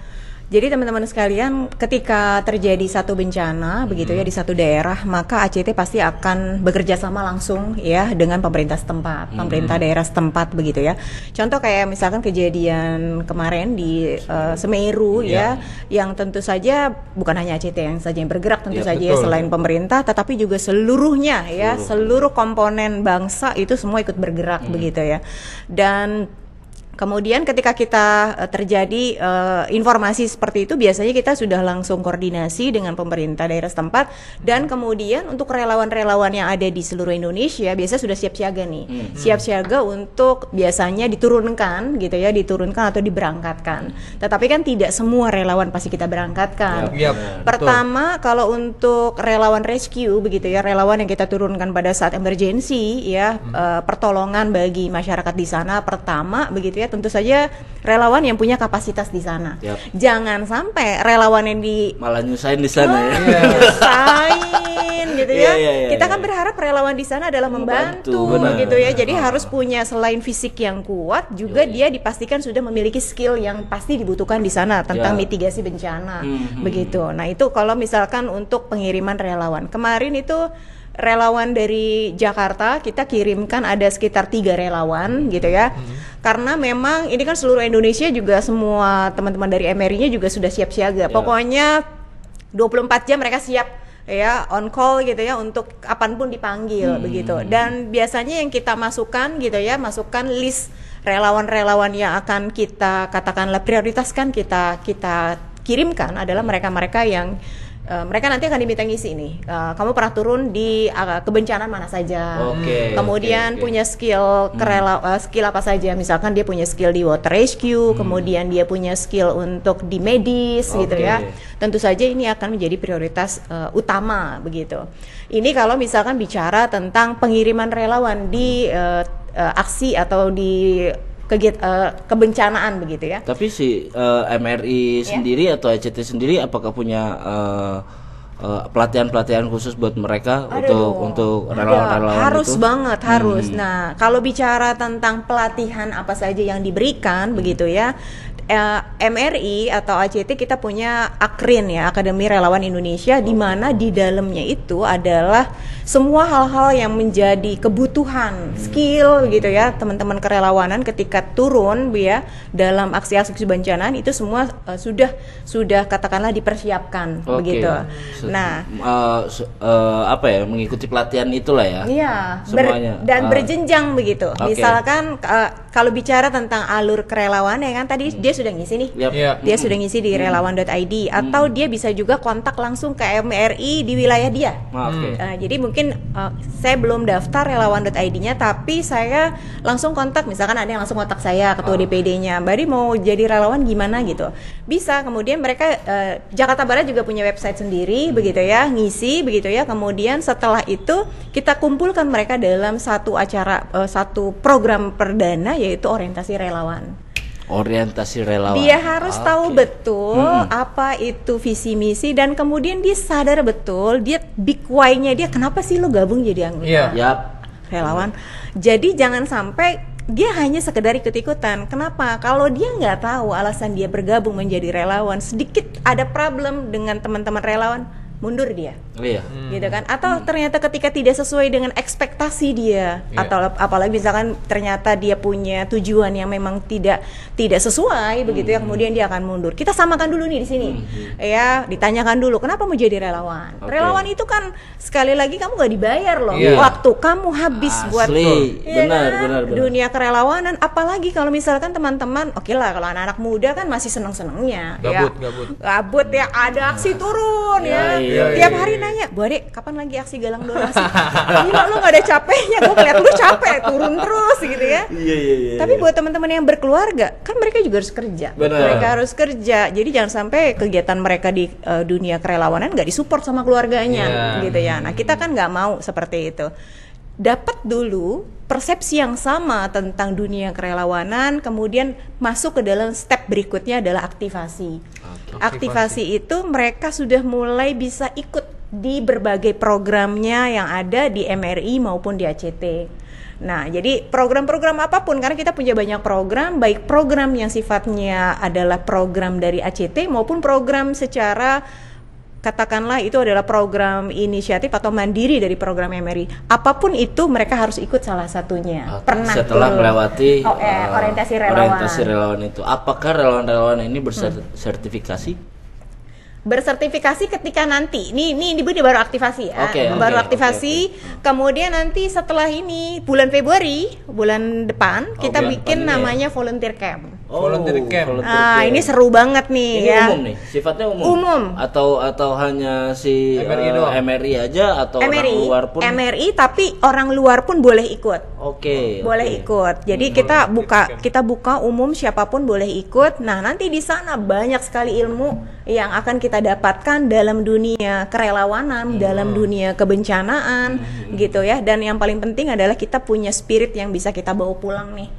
Jadi teman-teman sekalian, ketika terjadi satu bencana begitu ya di satu daerah, maka ACT pasti akan bekerja sama langsung ya dengan pemerintah setempat, pemerintah daerah setempat begitu ya. Contoh kayak misalkan kejadian kemarin di Semeru ya, yang tentu saja bukan hanya ACT yang saja yang bergerak tentu saja ya, selain pemerintah, tetapi juga seluruhnya ya, seluruh komponen bangsa itu semua ikut bergerak begitu ya. Dan kemudian ketika kita terjadi informasi seperti itu, biasanya kita sudah langsung koordinasi dengan pemerintah daerah setempat, dan kemudian untuk relawan-relawan yang ada di seluruh Indonesia biasa sudah siap siaga nih, siap siaga untuk biasanya diturunkan gitu ya, diturunkan atau diberangkatkan. Tetapi kan tidak semua relawan pasti kita berangkatkan. Pertama, kalau untuk relawan rescue begitu ya, relawan yang kita turunkan pada saat emergency ya, pertolongan bagi masyarakat di sana pertama begitu ya, tentu saja relawan yang punya kapasitas di sana. Jangan sampai relawan yang malah nyusahin di sana nyusahin gitu ya. Kita kan berharap relawan di sana adalah membantu gitu ya. Jadi harus punya selain fisik yang kuat juga dia dipastikan sudah memiliki skill yang pasti dibutuhkan di sana tentang mitigasi bencana begitu. Nah, itu kalau misalkan untuk pengiriman relawan. Kemarin itu relawan dari Jakarta kita kirimkan ada sekitar 3 relawan gitu ya. Karena memang ini kan seluruh Indonesia juga semua teman-teman dari MRI-nya juga sudah siap siaga. Pokoknya 24 jam mereka siap ya on call gitu ya untuk kapanpun dipanggil begitu. Dan biasanya yang kita masukkan gitu ya, masukkan list relawan-relawan yang akan kita katakanlah prioritaskan, kita kirimkan adalah mereka-mereka yang mereka nanti akan diminta ngisi nih. Kamu pernah turun di kebencanaan mana saja. Kemudian punya skill skill apa saja. Misalkan dia punya skill di water rescue, kemudian dia punya skill untuk di medis gitu ya. Tentu saja ini akan menjadi prioritas utama begitu. Ini kalau misalkan bicara tentang pengiriman relawan di aksi atau di kebencanaan begitu ya. Tapi si MRI sendiri atau ACT sendiri apakah punya pelatihan khusus buat mereka untuk relawan-relawan harus itu? Banget harus. Nah, kalau bicara tentang pelatihan apa saja yang diberikan begitu ya, MRI atau ACT kita punya AKRIN ya, Akademi Relawan Indonesia, di mana di dalamnya itu adalah semua hal-hal yang menjadi kebutuhan skill gitu ya teman-teman kerelawanan ketika turun ya dalam aksi-aksi bencana itu semua sudah katakanlah dipersiapkan begitu. Nah, apa ya, mengikuti pelatihan itulah ya. Iya, semuanya berjenjang begitu. Misalkan kalau bicara tentang alur kerelawan ya kan tadi dia sudah ngisi nih. Dia sudah ngisi di relawan.id atau dia bisa juga kontak langsung ke MRI di wilayah dia. Jadi mungkin saya belum daftar relawan.id-nya tapi saya langsung kontak, misalkan ada yang langsung kontak saya ketua DPD-nya, Mbak Di mau jadi relawan gimana gitu. Bisa, kemudian mereka Jakarta Barat juga punya website sendiri begitu ya, ngisi begitu ya. Kemudian setelah itu kita kumpulkan mereka dalam satu acara, satu program perdana yaitu orientasi relawan. Dia harus tahu betul apa itu visi misi dan kemudian dia sadar betul dia big why-nya dia kenapa sih lo gabung jadi anggota relawan. Jadi jangan sampai dia hanya sekedar ikut-ikutan. Kenapa? Kalau dia nggak tahu alasan dia bergabung menjadi relawan, sedikit ada problem dengan teman-teman relawan, mundur dia. Iya. Gitu kan? Atau ternyata ketika tidak sesuai dengan ekspektasi dia, atau apalagi misalkan ternyata dia punya tujuan yang memang tidak sesuai begitu ya, kemudian dia akan mundur. Kita samakan dulu nih di sini. Ya, ditanyakan dulu kenapa mau jadi relawan. Relawan itu kan sekali lagi kamu nggak dibayar loh. Waktu kamu habis buat benar. dunia kerelawanan, apalagi kalau misalkan teman-teman, oke lah kalau anak-anak muda kan masih seneng-senengnya. Gabut ya, ada aksi turun ya. Tiap hari nanya, Bu Ade, kapan lagi aksi galang donasi? Gila lu gak ada capeknya, gue ngeliat lu capek, turun terus gitu ya. Tapi buat teman-teman yang berkeluarga, kan mereka juga harus kerja. Mereka harus kerja, jadi jangan sampai kegiatan mereka di dunia kerelawanan gak disupport sama keluarganya gitu ya. Nah kita kan gak mau seperti itu. Dapat dulu persepsi yang sama tentang dunia kerelawanan, kemudian masuk ke dalam step berikutnya adalah aktivasi. Aktivasi itu mereka sudah mulai bisa ikut di berbagai programnya yang ada di MRI maupun di ACT. Nah, jadi program-program apapun, karena kita punya banyak program, baik program yang sifatnya adalah program dari ACT maupun program secara katakanlah itu adalah program inisiatif atau mandiri dari program MRI. Apapun itu mereka harus ikut salah satunya. Pernah setelah melewati orientasi relawan itu. Apakah relawan-relawan ini bersertifikasi? Bersertifikasi ketika nanti ini baru aktivasi ya, aktivasi. Kemudian nanti setelah ini bulan Februari bulan depan kita bikin namanya volunteer camp. Volunteer camp. Ini seru banget nih. Ini ya. Umum nih, sifatnya umum. Atau hanya si MRI aja atau orang luar pun? MRI tapi orang luar pun boleh ikut. Boleh ikut. Jadi kita buka umum, siapapun boleh ikut. Nah nanti di sana banyak sekali ilmu yang akan kita dapatkan dalam dunia kerelawanan, dalam dunia kebencanaan, gitu ya. Dan yang paling penting adalah kita punya spirit yang bisa kita bawa pulang nih,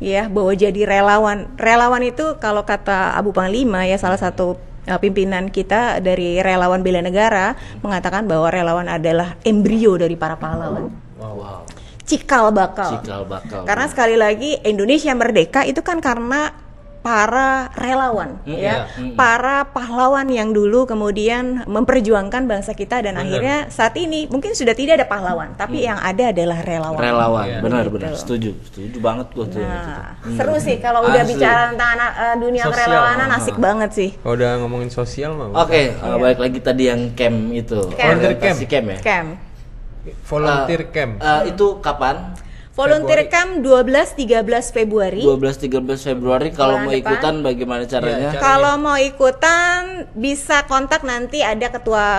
ya, bawa jadi relawan. Relawan itu kalau kata Abu Panglima ya, salah satu pimpinan kita dari Relawan Bela Negara mengatakan bahwa relawan adalah embrio dari para pahlawan. Cikal bakal. Karena sekali lagi Indonesia merdeka itu kan karena para relawan, para pahlawan yang dulu kemudian memperjuangkan bangsa kita, dan akhirnya saat ini mungkin sudah tidak ada pahlawan, tapi yang ada adalah relawan. Benar, setuju banget gua tuh. Seru sih kalau udah bicara tentang dunia kerelawanan, asik banget sih. Kalau udah ngomongin sosial mah. Balik lagi tadi yang camp itu. Volunteer camp. Volunteer camp. Itu kapan? Volunteer camp 12-13 Februari. 12-13 Februari. Kalau mau ikutan bagaimana caranya? Kalau mau ikutan bisa kontak, nanti ada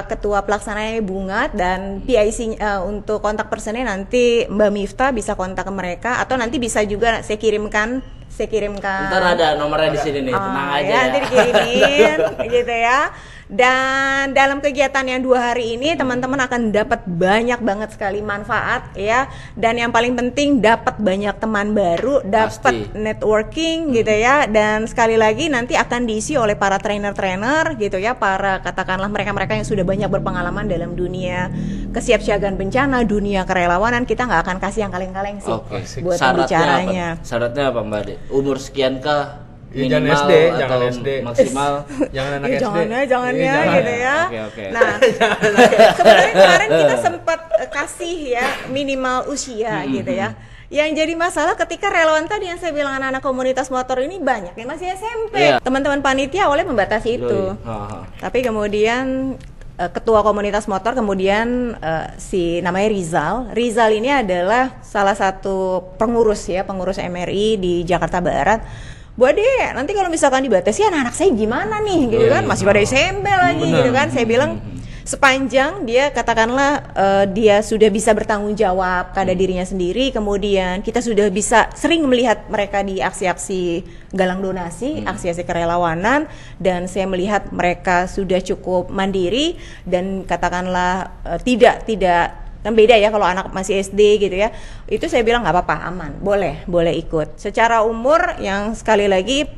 ketua pelaksananya Bunga, dan PIC untuk kontak personnya nanti Mbak Miftah, bisa kontak ke mereka, atau nanti bisa juga saya kirimkan. Ntar ada nomornya di sini nih, tenang aja. Nanti dikirimin gitu ya. Dan dalam kegiatan yang 2 hari ini teman-teman akan dapat banyak banget sekali manfaat ya. Dan yang paling penting dapat banyak teman baru, dapat networking gitu ya. Dan sekali lagi nanti akan diisi oleh para trainer-trainer gitu ya, para katakanlah mereka-mereka yang sudah banyak berpengalaman dalam dunia kesiapsiagaan bencana, dunia kerelawanan. Kita nggak akan kasih yang kaleng-kaleng sih buat pembicaranya. Syaratnya apa Mbak Ade? Umur sekian kah? Minimal jangan SD, maksimal jangan anak SD. Jangan gitu ya. Nah, sebenarnya kemarin kita sempat kasih ya minimal usia gitu ya. Yang jadi masalah ketika relawan tadi yang saya bilang anak-anak komunitas motor ini banyak yang masih SMP. Teman-teman panitia awalnya membatasi itu. Tapi kemudian ketua komunitas motor kemudian si namanya Rizal ini adalah salah satu pengurus MRI di Jakarta Barat. Bu Ade, nanti kalau misalkan dibatasi anak-anak saya gimana nih gitu kan, masih pada SMP lagi gitu kan. Saya bilang sepanjang dia katakanlah dia sudah bisa bertanggung jawab pada dirinya sendiri, kemudian kita sudah bisa sering melihat mereka di aksi-aksi galang donasi, aksi-aksi kerelawanan, dan saya melihat mereka sudah cukup mandiri dan katakanlah tidak kan beda ya kalau anak masih SD gitu ya. Itu saya bilang nggak apa-apa, aman, boleh ikut. Secara umur yang sekali lagi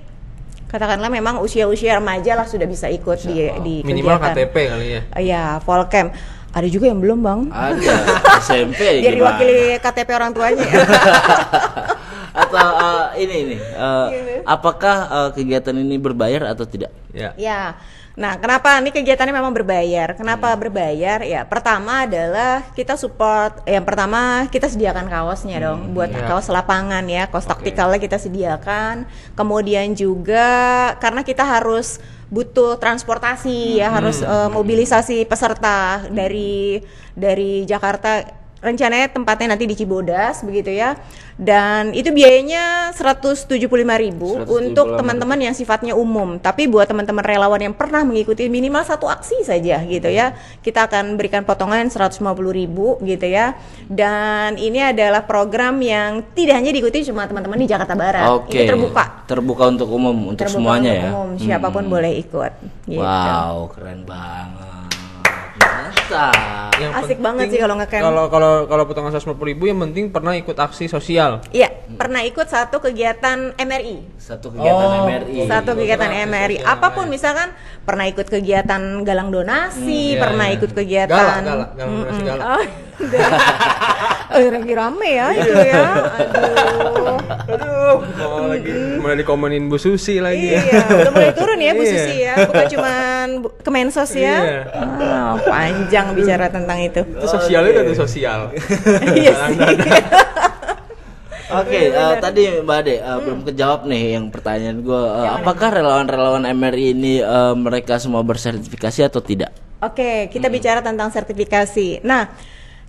katakanlah memang usia remaja lah sudah bisa ikut di minimal kegiatan. KTP kali ya. Iya, Volcamp. Ada juga yang belum, Bang. Ada SMP biar diwakili KTP orang tuanya. Atau apakah kegiatan ini berbayar atau tidak? Ya. Nah, kenapa ini kegiatannya memang berbayar? Kenapa berbayar? Ya, pertama adalah kita support. Yang pertama kita sediakan kaosnya dong, buat kaos lapangan ya, kaos taktikalnya kita sediakan. Kemudian juga karena kita harus butuh transportasi ya, harus mobilisasi peserta dari Jakarta. Rencananya tempatnya nanti di Cibodas begitu ya. Dan itu biayanya 175.000 untuk teman-teman yang sifatnya umum. Tapi buat teman-teman relawan yang pernah mengikuti minimal satu aksi saja gitu ya, kita akan berikan potongan 150.000 gitu ya. Dan ini adalah program yang tidak hanya diikuti cuma teman-teman di Jakarta Barat. Ini terbuka untuk umum, untuk semuanya untuk umum, siapapun boleh ikut gitu. Wow, keren banget. Asik banget sih kalau ngecamp. Kalau potongan 150.000 yang penting pernah ikut aksi sosial. Iya, pernah ikut satu kegiatan MRI. Satu kegiatan MRI. Apapun misalkan pernah ikut kegiatan galang donasi, pernah ikut kegiatan galang donasi. Lagi rame ya itu ya. Aduh, mulai dikomenin Bu Susi lagi. Iya, udah mulai turun ya Bu Susi ya. Bukan cuman Kemensos ya. Panjang bicara tentang itu. Itu sosialnya udah tuh sosial. Iya sih. Oke, tadi Mbak Ade belum kejawab nih yang pertanyaan gue. Apakah relawan-relawan MRI ini mereka semua bersertifikasi atau tidak? Oke, kita bicara tentang sertifikasi. Nah,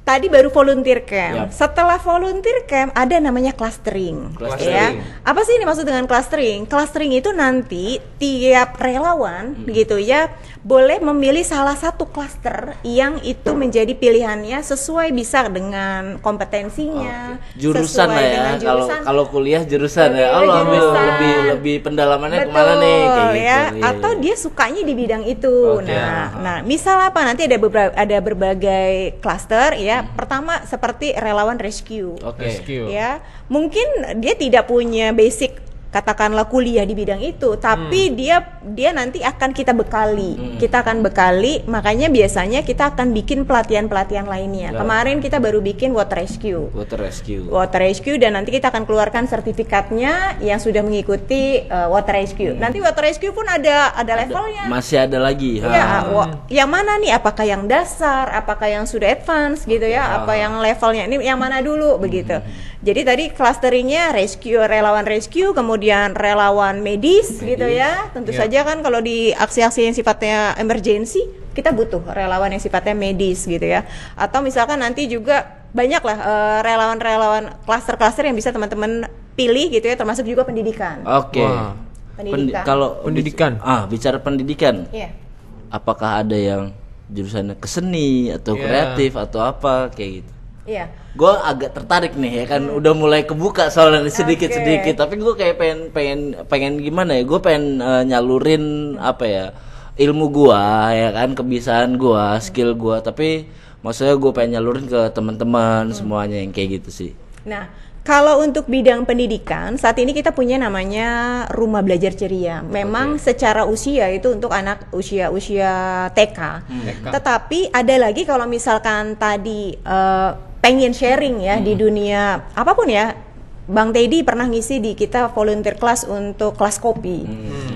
tadi baru volunteer camp. Setelah volunteer camp ada namanya clustering. Ya. Apa sih ini maksud dengan clustering? Clustering itu nanti tiap relawan gitu ya boleh memilih salah satu cluster yang itu menjadi pilihannya sesuai bisa dengan kompetensinya, jurusan lah ya. Kalau kuliah jurusan ya. Allah lebih pendalamannya kemana nih kayak gitu. Ya. Atau dia sukanya di bidang itu. Nah, misal apa nanti ada berbagai cluster ya. Pertama seperti relawan rescue. Ya, mungkin dia tidak punya basic katakanlah kuliah di bidang itu, tapi dia nanti akan kita bekali. Kita akan bekali, makanya biasanya kita akan bikin pelatihan-pelatihan lainnya. Kemarin kita baru bikin water rescue dan nanti kita akan keluarkan sertifikatnya yang sudah mengikuti water rescue. Nanti water rescue pun ada levelnya. Masih ada lagi. Ya, yang mana nih? Apakah yang dasar? Apakah yang sudah advance gitu ya? Apa yang levelnya ini yang mana dulu begitu? Jadi tadi clusteringnya relawan rescue, kemudian relawan medis gitu ya. Tentu saja kan kalau di aksi-aksi yang sifatnya emergency, kita butuh relawan yang sifatnya medis gitu ya. Atau misalkan nanti juga banyak lah relawan-relawan cluster-cluster yang bisa teman-teman pilih gitu ya, termasuk juga pendidikan. Kalau pendidikan, bicara pendidikan, apakah ada yang jurusannya ke seni atau kreatif atau apa kayak gitu? Iya. Gue agak tertarik nih ya kan, udah mulai kebuka soalnya sedikit-sedikit, tapi gue kayak pengen gimana ya, gue pengen nyalurin apa ya, ilmu gue ya kan, kebiasaan gue, skill gue, tapi maksudnya gue pengen nyalurin ke teman-teman semuanya yang kayak gitu sih. Nah, kalau untuk bidang pendidikan, saat ini kita punya namanya Rumah Belajar Ceria. Memang secara usia itu untuk anak usia TK. Tetapi ada lagi kalau misalkan tadi pengen sharing ya di dunia apapun ya. Bang Teddy pernah ngisi di kita volunteer class untuk kelas kopi.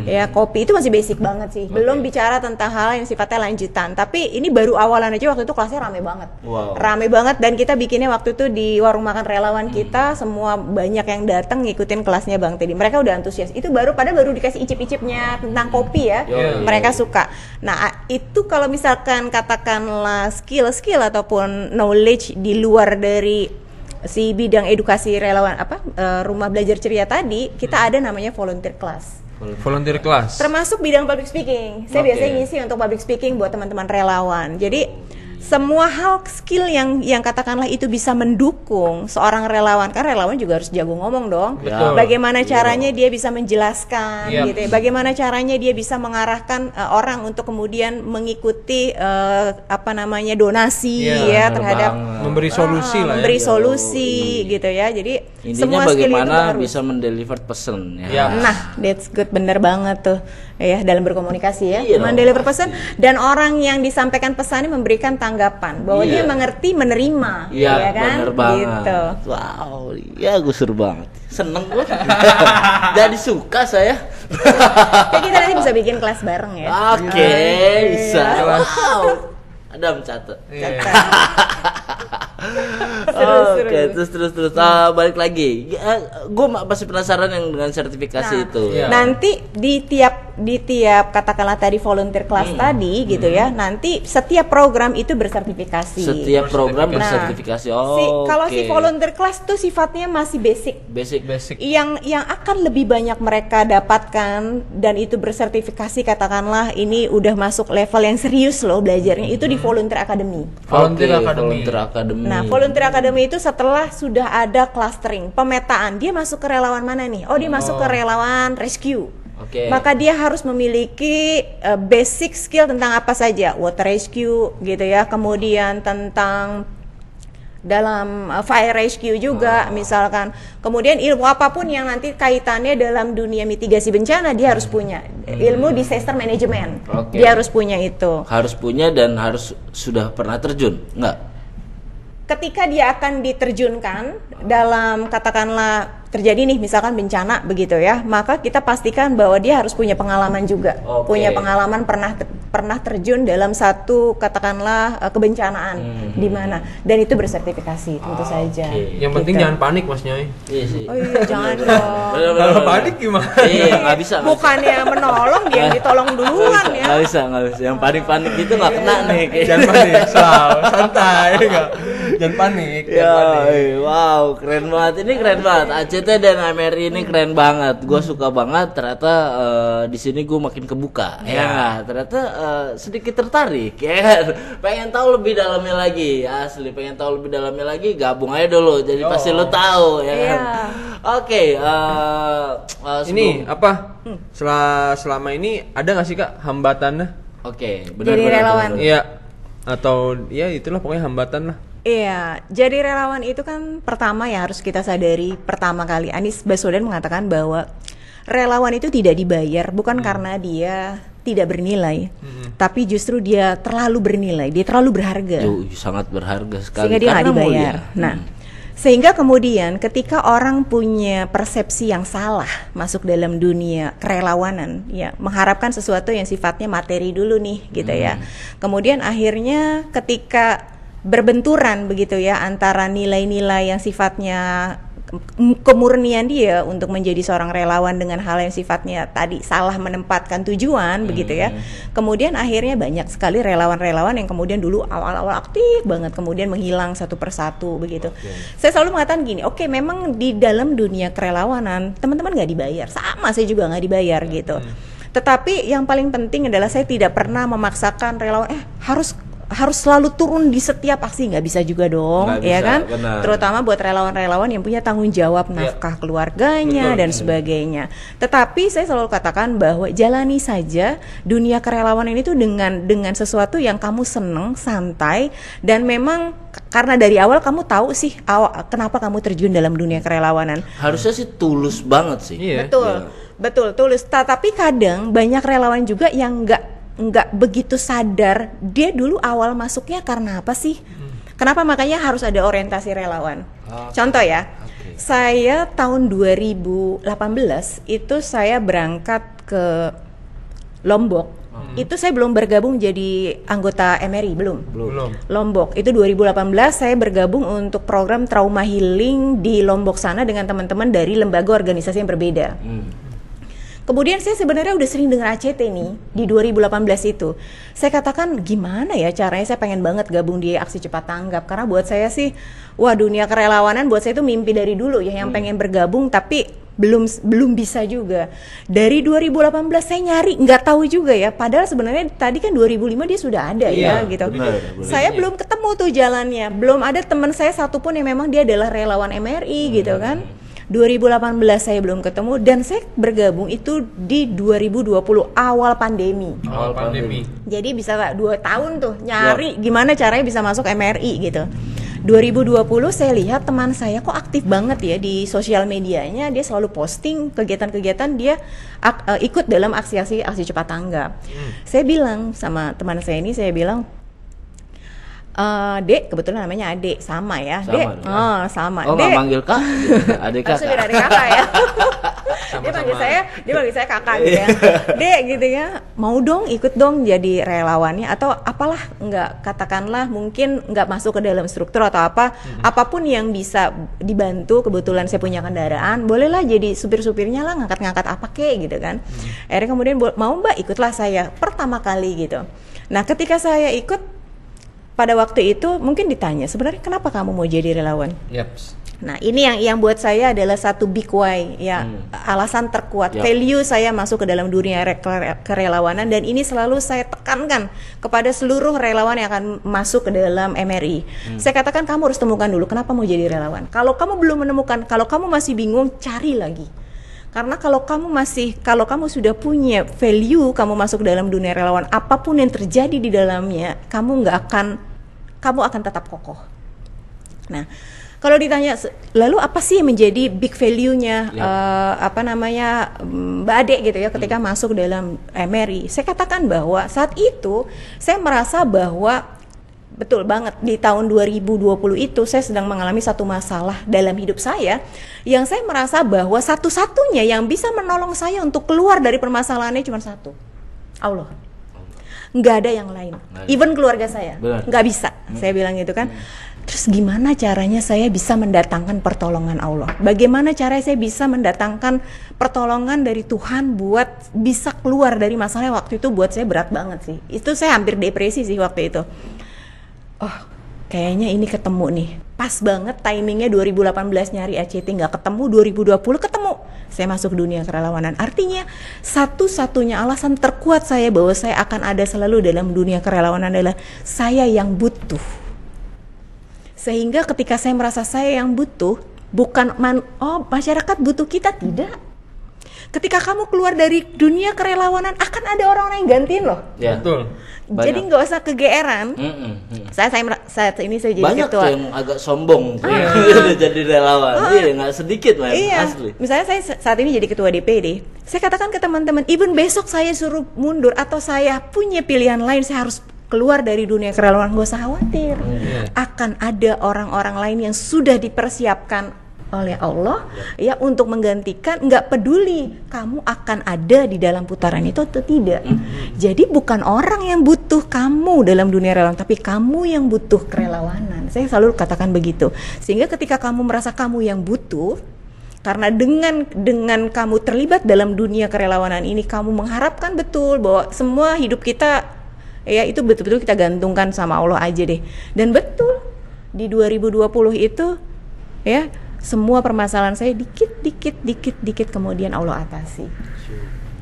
Ya, kopi itu masih basic banget sih. Belum bicara tentang hal yang sifatnya lanjutan. Tapi ini baru awalan aja, waktu itu kelasnya rame banget. Rame banget, dan kita bikinnya waktu itu di warung makan relawan kita, semua banyak yang datang ngikutin kelasnya Bang Teddy. Mereka udah antusias. Itu baru dikasih icip-icipnya tentang kopi ya. Mereka suka. Nah, itu kalau misalkan katakanlah skill ataupun knowledge di luar dari si bidang edukasi relawan Rumah Belajar Ceria tadi, kita ada namanya volunteer class. Termasuk bidang public speaking. Saya biasanya ngisi untuk public speaking buat teman-teman relawan. Jadi semua hal skill yang katakanlah itu bisa mendukung seorang relawan, karena relawan juga harus jago ngomong dong. Bagaimana caranya dia bisa menjelaskan gitu ya. Bagaimana caranya dia bisa mengarahkan orang untuk kemudian mengikuti donasi ya terhadap memberi solusi gitu ya. Jadi Intinya Semua skill itu bagaimana harus. bisa mendeliver pesan ya. Ya. Nah, that's good, bener banget tuh ya dalam berkomunikasi ya, Iya dong, mendeliver pesan dan orang yang disampaikan pesannya memberikan tanggapan bahwa Iya. dia mengerti, menerima, Iya, ya kan? bener banget. Gitu. Wow, ya gue seru banget. Seneng gue. Jadi suka saya. Kayak kita nanti bisa bikin kelas bareng ya. Oke, bisa. Iya. Wow. Ada mencatat. Iya. Seru. Oke, terus balik lagi. Gue masih penasaran yang dengan sertifikasi Nah, itu. Iya. Nanti di tiap katakanlah tadi volunteer class tadi gitu ya, nanti setiap program itu bersertifikasi. Setiap program Nah, bersertifikasi. Oh, kalau si volunteer class tuh sifatnya masih basic. Basic. Yang akan lebih banyak mereka dapatkan dan itu bersertifikasi, katakanlah ini udah masuk level yang serius loh belajarnya, itu di volunteer academy. Volunteer Oke, Academy. Volunteer Academy. Nah, volunteer academy itu setelah sudah ada clustering, pemetaan, dia masuk ke relawan mana nih? Oh, dia masuk ke relawan rescue. Oke. Maka dia harus memiliki basic skill tentang apa saja, water rescue gitu ya, kemudian tentang dalam fire rescue juga misalkan, kemudian ilmu apapun yang nanti kaitannya dalam dunia mitigasi bencana dia harus punya, ilmu disaster management. Oke. Dia harus punya itu. Harus punya dan harus sudah pernah terjun, enggak? Ketika dia akan diterjunkan dalam katakanlah terjadi nih misalkan bencana begitu ya, maka kita pastikan bahwa dia harus punya pengalaman juga. Oke. Punya pengalaman pernah terjun dalam satu katakanlah kebencanaan di mana, dan itu bersertifikasi tentu saja. Yang penting Gitu. jangan panik Mas Nyai. Iya sih. Oh iya, jangan dong. Kalau panik gimana? Iya, nggak bisa. Bukannya menolong, dia yang ditolong duluan ya. Nggak bisa. Yang panik-panik itu nggak kena nih. Jangan panik, santai enggak. Jangan panik, Ya, wow, keren banget. Ini keren banget. ACT dan MRI ini keren banget. Gue suka banget. Ternyata di sini gue makin kebuka. Ya, nggak? Ternyata sedikit tertarik. Ya, kan? Pengen tahu lebih dalamnya lagi. Asli, pengen tahu lebih dalamnya lagi. Gabung aja dulu. Jadi pasti lo tahu, ya kan? Iya. Oke. Ini apa? Selama ini ada nggak sih Kak hambatannya? Oke, Jadi relawan. Iya. Atau ya itulah pokoknya hambatan lah. Iya, jadi relawan itu kan pertama ya harus kita sadari, pertama kali Anies Baswedan mengatakan bahwa relawan itu tidak dibayar bukan karena dia tidak bernilai, tapi justru dia terlalu bernilai, dia terlalu berharga, sangat berharga sekali. sehingga dia nggak Karena dibayar. mulia. Nah, sehingga kemudian ketika orang punya persepsi yang salah masuk dalam dunia kerelawanan, ya mengharapkan sesuatu yang sifatnya materi dulu nih, gitu ya. Kemudian akhirnya ketika berbenturan begitu ya antara nilai-nilai yang sifatnya kemurnian dia untuk menjadi seorang relawan dengan hal yang sifatnya tadi salah menempatkan tujuan begitu ya. Kemudian akhirnya banyak sekali relawan-relawan yang kemudian dulu awal-awal aktif banget kemudian menghilang satu persatu begitu. Saya selalu mengatakan gini, oke, memang di dalam dunia kerelawanan teman-teman nggak dibayar, sama saya juga nggak dibayar gitu. Tetapi yang paling penting adalah saya tidak pernah memaksakan relawan harus selalu turun di setiap aksi, nggak bisa juga dong, Nggak ya bisa, kan? benar. Terutama buat relawan-relawan yang punya tanggung jawab nafkah keluarganya dan sebagainya. Tetapi saya selalu katakan bahwa jalani saja dunia kerelawanan itu dengan sesuatu yang kamu seneng, santai, dan memang karena dari awal kamu tahu sih kenapa kamu terjun dalam dunia kerelawanan. Harusnya sih tulus banget sih. Iya. Betul, tulus. Tapi kadang banyak relawan juga yang nggak begitu sadar dia dulu awal masuknya karena apa sih? Kenapa makanya harus ada orientasi relawan? Contoh ya, saya tahun 2018 itu saya berangkat ke Lombok. Itu saya belum bergabung jadi anggota MRI, belum. Lombok itu 2018 saya bergabung untuk program trauma healing di Lombok sana dengan teman-teman dari lembaga organisasi yang berbeda. Kemudian saya sebenarnya udah sering dengar ACT nih di 2018 itu. Saya katakan gimana ya caranya, saya pengen banget gabung di aksi cepat tanggap. Karena buat saya sih, wah dunia kerelawanan buat saya itu mimpi dari dulu ya, yang pengen bergabung tapi belum bisa juga. Dari 2018 saya nyari, nggak tahu juga ya. Padahal sebenarnya tadi kan 2005 dia sudah ada ya gitu. Benar. Saya belum ketemu tuh jalannya. Belum ada teman saya satupun yang memang dia adalah relawan MRI gitu kan. 2018 saya belum ketemu dan saya bergabung itu di 2020 awal pandemi. Awal pandemi. Jadi bisa 2 tahun tuh nyari gimana caranya bisa masuk MRI gitu. 2020 saya lihat teman saya kok aktif banget ya di sosial medianya, dia selalu posting kegiatan-kegiatan dia ikut dalam aksi cepat tanggap. Saya bilang sama teman saya ini, saya bilang, Dek, kebetulan namanya Ade, sama ya. Sama, Dek, sama. Oh, nggak manggil Kak? Adik kakak. Harusnya adik kakak ya. Dia panggil saya kakak gitu ya. Dek gitu ya, mau dong ikut dong jadi relawannya atau apalah, nggak, katakanlah mungkin nggak masuk ke dalam struktur atau apa, apapun yang bisa dibantu, kebetulan saya punya kendaraan, bolehlah jadi supir-supirnya lah, ngangkat-ngangkat apa kek gitu kan. Akhirnya kemudian mau Mbak, ikutlah saya pertama kali gitu. Nah ketika saya ikut, pada waktu itu mungkin ditanya, sebenarnya kenapa kamu mau jadi relawan? Nah ini yang buat saya adalah satu big why ya, alasan terkuat, value saya masuk ke dalam dunia kerelawanan, dan ini selalu saya tekankan kepada seluruh relawan yang akan masuk ke dalam MRI. Saya katakan kamu harus temukan dulu kenapa mau jadi relawan. Kalau kamu belum menemukan, kalau kamu masih bingung, cari lagi. Karena kalau kamu sudah punya value, kamu masuk ke dalam dunia relawan, apapun yang terjadi di dalamnya, kamu akan tetap kokoh. Nah, kalau ditanya, lalu apa sih yang menjadi big value-nya Mbak Ade gitu ya ketika masuk dalam MRI? Saya katakan bahwa saat itu saya merasa bahwa betul banget di tahun 2020 itu saya sedang mengalami satu masalah dalam hidup saya yang saya merasa bahwa satu-satunya yang bisa menolong saya untuk keluar dari permasalahannya cuma satu, Allah. Nggak ada yang lain, even keluarga saya nggak bisa. Saya bilang gitu kan. Terus gimana caranya saya bisa mendatangkan pertolongan Allah? Bagaimana caranya saya bisa mendatangkan pertolongan dari Tuhan buat bisa keluar dari masalah waktu itu buat saya berat banget sih. Itu saya hampir depresi sih waktu itu. Oh, kayaknya ini ketemu nih. Pas banget timingnya 2018 nyari ACT nggak ketemu, 2020 ketemu. Saya masuk dunia kerelawanan. Artinya satu-satunya alasan terkuat saya bahwa saya akan ada selalu dalam dunia kerelawanan adalah saya yang butuh. Sehingga ketika saya merasa saya yang butuh, bukan masyarakat butuh kita, tidak. Ketika kamu keluar dari dunia kerelawanan akan ada orang-orang yang gantiin loh. Ya, betul. Jadi nggak usah kegeeran. Saya saat ini saya jadi banyak ketua. Banyak yang agak sombong jadi relawan. Iya, nggak sedikit man, asli. Misalnya saya saat ini jadi ketua DPD, saya katakan ke teman-teman, even besok saya suruh mundur atau saya punya pilihan lain, saya harus keluar dari dunia kerelawanan, gak usah khawatir. Akan ada orang-orang lain yang sudah dipersiapkan oleh Allah ya untuk menggantikan, nggak peduli kamu akan ada di dalam putaran itu atau tidak. Jadi bukan orang yang butuh kamu dalam dunia relawan, tapi kamu yang butuh kerelawanan. Saya selalu katakan begitu. Sehingga ketika kamu merasa kamu yang butuh, karena dengan kamu terlibat dalam dunia kerelawanan ini, kamu mengharapkan betul bahwa semua hidup kita ya itu betul-betul kita gantungkan sama Allah aja deh. Dan betul di 2020 itu ya semua permasalahan saya dikit kemudian Allah atasi.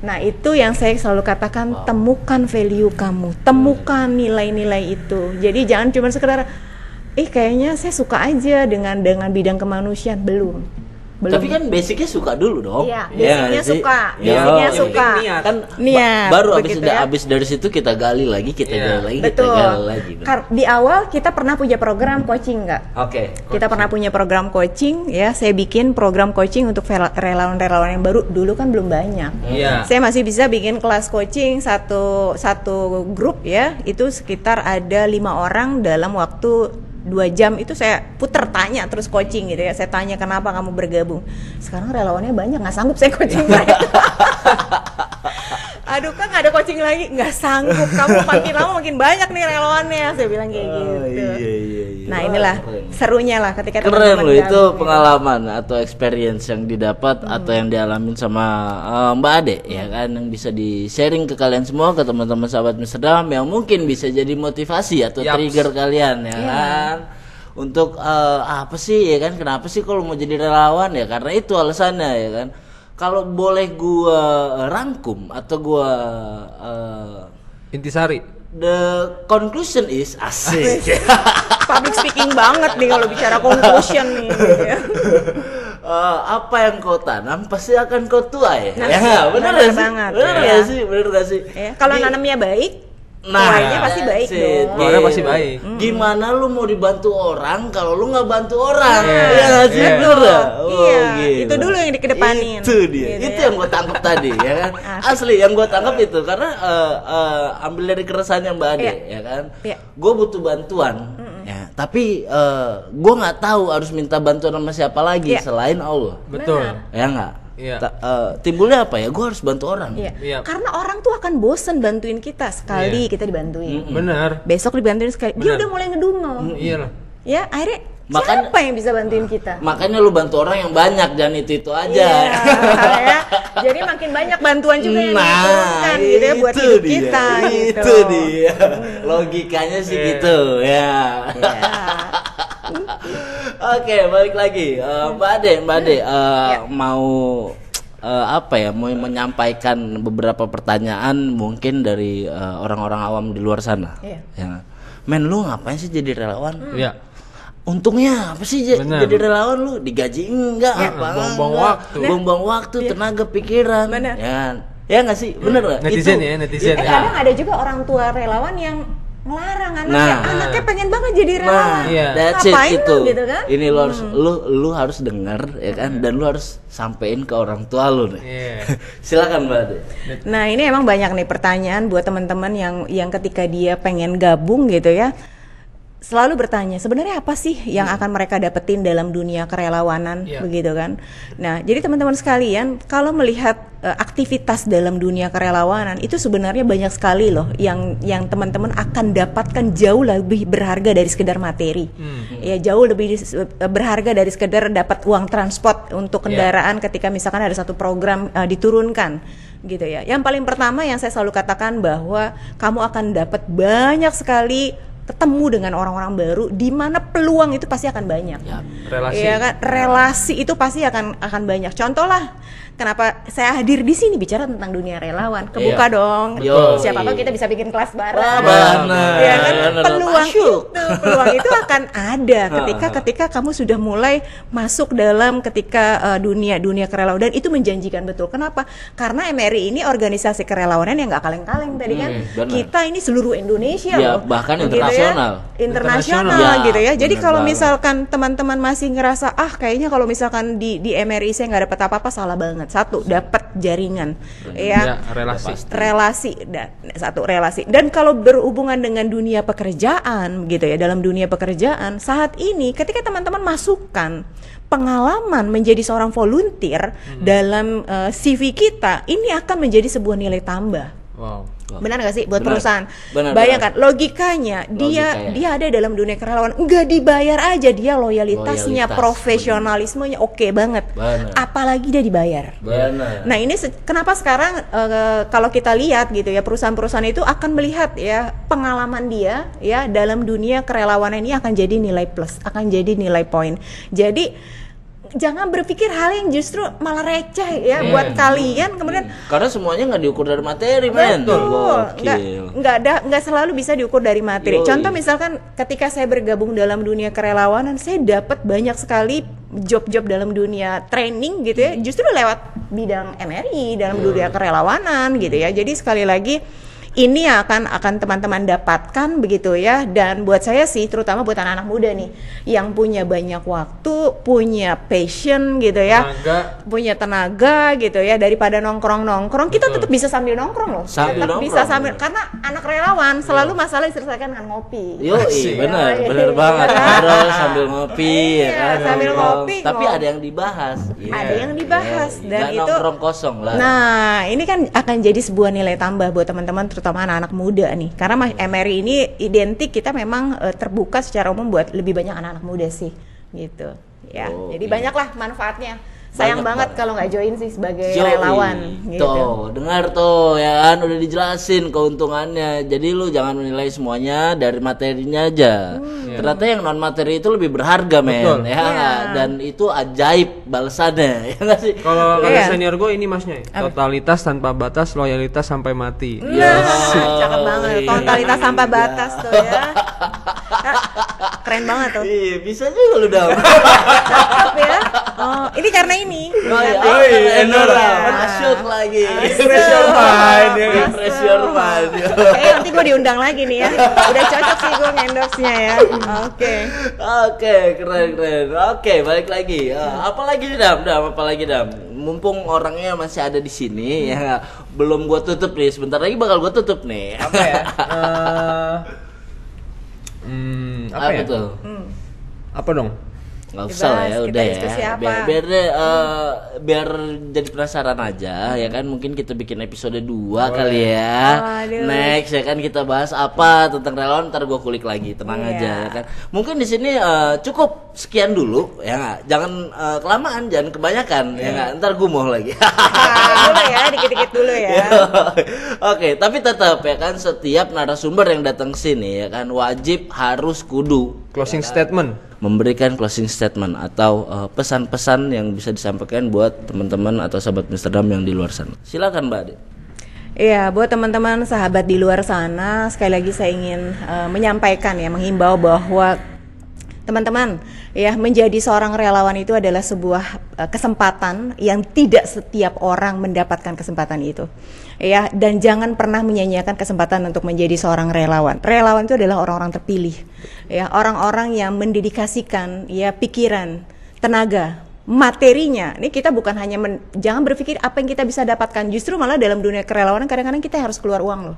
Nah itu yang saya selalu katakan, temukan value kamu, temukan nilai-nilai itu. Jadi jangan cuma sekedar kayaknya saya suka aja dengan bidang kemanusiaan, belum. Tapi kan basicnya suka dulu dong. Iya, basicnya suka. Basicnya suka. Kan niat. Baru abis dari situ kita gali lagi, gali lagi. Di awal kita pernah punya program coaching nggak? Oke. Kita pernah punya program coaching ya. Saya bikin program coaching untuk relawan-relawan yang baru. Dulu kan belum banyak. Saya masih bisa bikin kelas coaching satu grup ya. Itu sekitar ada 5 orang dalam waktu 2 jam itu saya puter tanya terus coaching gitu ya. Saya tanya kenapa kamu bergabung. Sekarang relawannya banyak, nggak sanggup saya coaching mereka. Aduh kan nggak ada coaching lagi, nggak sanggup. Kamu makin lama makin banyak nih relawannya. Saya bilang kayak gitu. Iya. Nah inilah serunya lah ketika keren loh itu pengalaman atau experience yang didapat atau yang dialamin sama Mbak Ade ya kan, yang bisa di sharing ke kalian semua, ke teman-teman sahabat Amsterdam, yang mungkin bisa jadi motivasi atau trigger kalian ya kan untuk apa sih ya kan, kenapa sih kalau mau jadi relawan ya, karena itu alasannya ya kan. Kalau boleh gua rangkum atau gua intisari, the conclusion is asik. Public speaking banget nih kalau bicara conclusion nih. Apa yang kau tanam pasti akan kau tuai. Nah, ya, benar gak sih? Banget. Benar gak sih? Ya, kalau nanamnya baik, Why-nya pasti baik dong. Why-nya pasti baik. Gimana lu mau dibantu orang kalau lu nggak bantu orang? Iya, sih, bener ya? Itu dulu yang dikedepanin. Itu dia. Gitu Itu ya. yang gue tangkap tadi, ya kan? Asli yang gue tangkap itu karena ambil dari keresahannya Mbak Ade, ya kan? Gue butuh bantuan, ya. Tapi gue nggak tahu harus minta bantuan sama siapa lagi selain Allah. Betul. Ya nggak? Iya. Timbulnya apa ya? Gue harus bantu orang. Iya. Karena orang tuh akan bosen bantuin kita sekali kita dibantuin. Benar. Besok dibantuin sekali. Dia udah mulai ngedumel. Iyalah. Ya, akhirnya siapa yang bisa bantuin kita? Makanya lu bantu orang yang banyak, jangan itu aja. Ya. Jadi makin banyak bantuan juga yang diturunkan gitu ya buat hidup dia. kita gitu. Itu dia. Logikanya sih gitu ya. Oke, balik lagi. Mbak Ade, mau apa ya? Mau menyampaikan beberapa pertanyaan mungkin dari orang-orang awam di luar sana. Ya. Men, lu ngapain sih jadi relawan? Iya. Untungnya apa sih jadi relawan lu? Digaji enggak? Buang-buang waktu, tenaga, pikiran. Ya nggak sih? Bener nggak? Netizen ya, netizen. Kadang ada juga orang tua relawan yang ngelarang anaknya pengen banget jadi relawan. That's Ngapain it, itu. lu gitu kan? Ini lu harus dengar ya kan, dan lu harus sampein ke orang tua lu nih. Silakan Mbak Ade. Nah, ini emang banyak nih pertanyaan buat teman-teman yang ketika dia pengen gabung gitu ya. Selalu bertanya, sebenarnya apa sih yang akan mereka dapetin dalam dunia kerelawanan, begitu kan? Nah, jadi teman-teman sekalian, kalau melihat aktivitas dalam dunia kerelawanan itu sebenarnya banyak sekali loh yang teman-teman akan dapatkan jauh lebih berharga dari sekedar materi. Ya, jauh lebih berharga dari sekedar dapat uang transport untuk kendaraan ketika misalkan ada satu program diturunkan. Gitu ya. Yang paling pertama yang saya selalu katakan bahwa kamu akan dapat banyak sekali ketemu dengan orang-orang baru, di mana peluang itu pasti akan banyak. Relasi. Ya kan? Relasi itu pasti akan banyak. Contoh lah, kenapa saya hadir di sini bicara tentang dunia relawan. Kebuka dong. Siapa tahu kita bisa bikin kelas bareng. Ya kan? Peluang itu akan ada ketika kamu sudah mulai masuk dalam dunia kerelawanan, dan itu menjanjikan betul. Kenapa? Karena MRI ini organisasi kerelawanan yang nggak kaleng-kaleng tadi kan. Kita ini seluruh Indonesia loh. Bahkan internasional gitu ya. Jadi kalau misalkan teman-teman masih ngerasa kayaknya kalau misalkan di MRI saya nggak dapat apa-apa, salah banget. Satu, dapat jaringan, relasi dan kalau berhubungan dengan dunia pekerjaan gitu ya, dalam dunia pekerjaan saat ini ketika teman-teman masukkan pengalaman menjadi seorang volunteer dalam CV kita, ini akan menjadi sebuah nilai tambah. Benar nggak sih buat perusahaan? Bayangkan logikanya dia ada dalam dunia kerelawan, nggak dibayar aja, dia loyalitasnya, profesionalismenya oke banget. Apalagi dia dibayar. Nah, ini kenapa sekarang kalau kita lihat gitu ya, perusahaan-perusahaan itu akan melihat ya pengalaman dia ya dalam dunia kerelawanan ini akan jadi nilai plus, akan jadi nilai poin. Jadi jangan berpikir hal yang justru malah receh ya buat kalian kemudian, karena semuanya nggak diukur dari materi, men. Nggak selalu bisa diukur dari materi. Contoh misalkan ketika saya bergabung dalam dunia kerelawanan, saya dapat banyak sekali job-job dalam dunia training gitu ya, justru lewat bidang MRI dalam dunia kerelawanan gitu ya. Jadi sekali lagi ini akan teman-teman dapatkan begitu ya. Dan buat saya sih, terutama buat anak-anak muda nih yang punya banyak waktu, punya passion gitu ya, punya tenaga gitu ya, daripada nongkrong kita tetap bisa sambil nongkrong loh, bisa sambil, karena anak relawan selalu masalah diselesaikan dengan ngopi. Bener banget, harus sambil ngopi sambil ngopi, tapi ada yang dibahas, dan itu nongkrong kosong lah. Nah, ini kan akan jadi sebuah nilai tambah buat teman-teman, terutama anak-anak muda nih, karena MRI ini identik kita memang terbuka secara umum buat lebih banyak anak-anak muda sih gitu ya. Jadi banyaklah manfaatnya. Sayang banget kalau nggak join sih sebagai relawan gitu. Tuh, dengar tuh ya kan, udah dijelasin keuntungannya. Jadi lu jangan menilai semuanya dari materinya aja. Ternyata yang non materi itu lebih berharga, men. Dan itu ajaib balasannya. Ya nggak sih? Kalau senior gue ini masnya, totalitas tanpa batas, loyalitas sampai mati. Cakep banget. Totalitas tanpa batas tuh ya. Keren banget tuh. Iya, bisa juga lu dong. Cakep ya. Ini karena ini. Endora. Masuk lagi. Refresh your mind. Refresh your mind. Nanti gue diundang lagi nih ya. Udah cocok sih gue ngendorse-nya ya. Oke, keren. Oke, balik lagi. Apa lagi nih, Dam? Apa lagi, Dam? Mumpung orangnya masih ada di sini ya, belum gua tutup nih. Sebentar lagi bakal gua tutup nih. Apa ya? Apa ya? Tuh? Apa dong? Nggak usah lah ya, udah ya. Biar jadi penasaran aja ya kan, mungkin kita bikin episode 2 kali ya. Next ya kan kita bahas apa tentang relawan, ntar gue kulik lagi, tenang aja ya kan. Mungkin di sini cukup sekian dulu ya nggak, jangan kelamaan, jangan kebanyakan ya nggak, ntar gue mau lagi. Dulu ya, dikit-dikit dulu ya. Oke, tapi tetap ya kan setiap narasumber yang datang sini ya kan wajib harus kudu Closing statement. Memberikan closing statement atau pesan-pesan yang bisa disampaikan buat teman-teman atau sahabat Amsterdam yang di luar sana. Silakan Mbak Ade. Iya, buat teman-teman sahabat di luar sana, sekali lagi saya ingin menyampaikan ya, menghimbau bahwa teman-teman ya, menjadi seorang relawan itu adalah sebuah kesempatan yang tidak setiap orang mendapatkan kesempatan itu. Ya, dan jangan pernah menyanyiakan kesempatan untuk menjadi seorang relawan. Relawan itu adalah orang-orang terpilih. Ya, orang-orang yang mendedikasikan ya pikiran, tenaga, materinya. Ini kita bukan hanya jangan berpikir apa yang kita bisa dapatkan. Justru malah dalam dunia kerelawanan kadang-kadang kita harus keluar uang loh.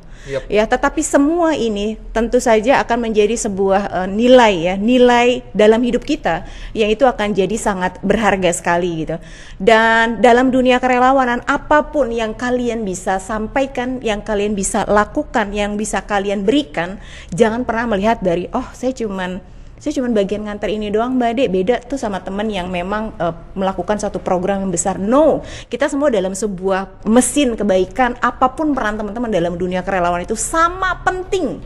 Ya, tetapi semua ini tentu saja akan menjadi sebuah nilai dalam hidup kita yang itu akan jadi sangat berharga sekali gitu. Dan dalam dunia kerelawanan, apapun yang kalian bisa sampaikan, yang kalian bisa lakukan, yang bisa kalian berikan, jangan pernah melihat dari saya cuman bagian nganter ini doang Mbak Ade, beda tuh sama temen yang memang melakukan satu program yang besar. No, kita semua dalam sebuah mesin kebaikan. Apapun peran teman-teman dalam dunia kerelawan itu sama penting.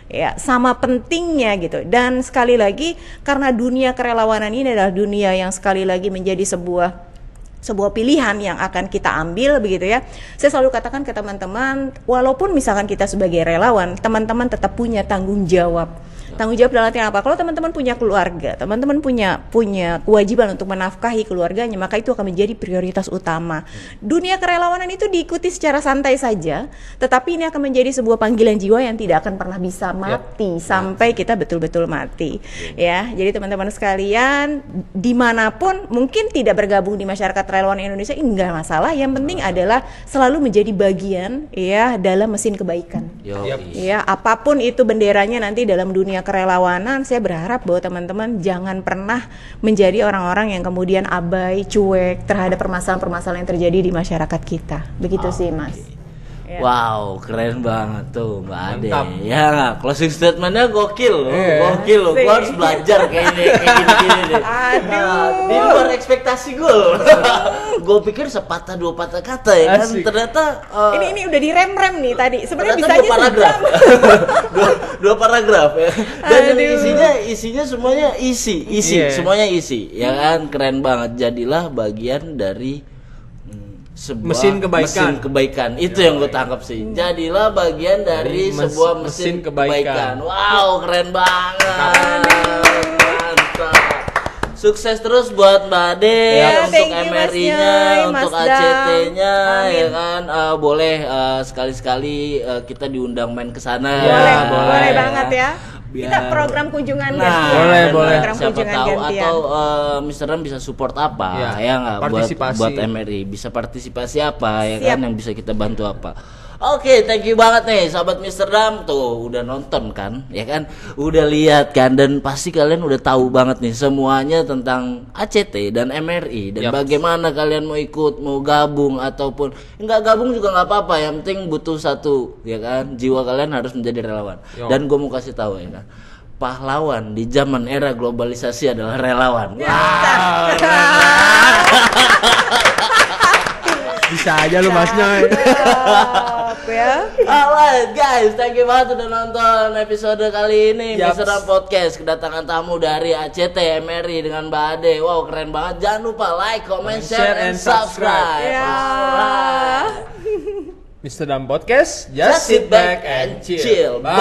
Ya, sama pentingnya gitu. Dan sekali lagi, karena dunia kerelawanan ini adalah dunia yang sekali lagi menjadi sebuah pilihan yang akan kita ambil begitu ya. Saya selalu katakan ke teman-teman, walaupun misalkan kita sebagai relawan, teman-teman tetap punya tanggung jawab. Tanggung jawab dalam artian apa? Kalau teman-teman punya keluarga, teman-teman punya kewajiban untuk menafkahi keluarganya, maka itu akan menjadi prioritas utama. Dunia kerelawanan itu diikuti secara santai saja, tetapi ini akan menjadi sebuah panggilan jiwa yang tidak akan pernah bisa mati sampai kita betul-betul mati. Ya, jadi teman-teman sekalian, dimanapun mungkin tidak bergabung di masyarakat relawan Indonesia, ini enggak masalah. Yang penting adalah selalu menjadi bagian ya dalam mesin kebaikan. Ya, apapun itu benderanya nanti dalam dunia kerelawanan, saya berharap bahwa teman-teman jangan pernah menjadi orang-orang yang kemudian abai, cuek terhadap permasalahan-permasalahan yang terjadi di masyarakat kita. Begitu sih, Mas. Ya. Wow, keren banget tuh Mbak Ade. Ya nggak, closing statementnya gokil loh, gokil loh. Gue harus belajar kayak gini deh. Di luar ekspektasi gue loh. Gue pikir sepatah dua patah kata ya kan, ternyata ini udah direm-rem nih tadi. Sebenarnya bisa aja dua paragraf. dua paragraf ya. Dan isinya semuanya semuanya isi. Ya kan, keren banget. Jadilah bagian dari sebuah mesin kebaikan. Itu yang gue tangkap sih. Jadilah bagian dari sebuah mesin kebaikan. Wow, keren banget. Mantap. Sukses terus buat Mbak Ade, untuk MRI-nya, untuk ACT-nya, ya kan. Boleh sekali-sekali kita diundang main ke sana. Boleh banget ya. Kita program kunjungan gantian. Boleh. Siapa tahu atau Mr. Ram bisa support apa ya nggak buat MRI, bisa partisipasi apa ya kan, yang bisa kita bantu apa. Oke, thank you banget nih sahabat Mr. Ram, tuh udah nonton kan ya kan, udah lihat kan, dan pasti kalian udah tahu banget nih semuanya tentang ACT dan MRI dan bagaimana kalian mau ikut, mau gabung ataupun nggak gabung juga nggak apa-apa, yang penting butuh satu ya kan, jiwa kalian harus menjadi relawan. Dan gue mau kasih tahu ya kan, pahlawan di zaman era globalisasi adalah relawan. Bisa aja lu Masnya. Alright guys, thank you banget udah nonton episode kali ini Mr. Ram Podcast. Kedatangan tamu dari ACT MRI dengan Mbak Ade. Wow, keren banget. Jangan lupa like, comment, share, and subscribe. Mr. Ram Podcast, just sit back and chill. Bye.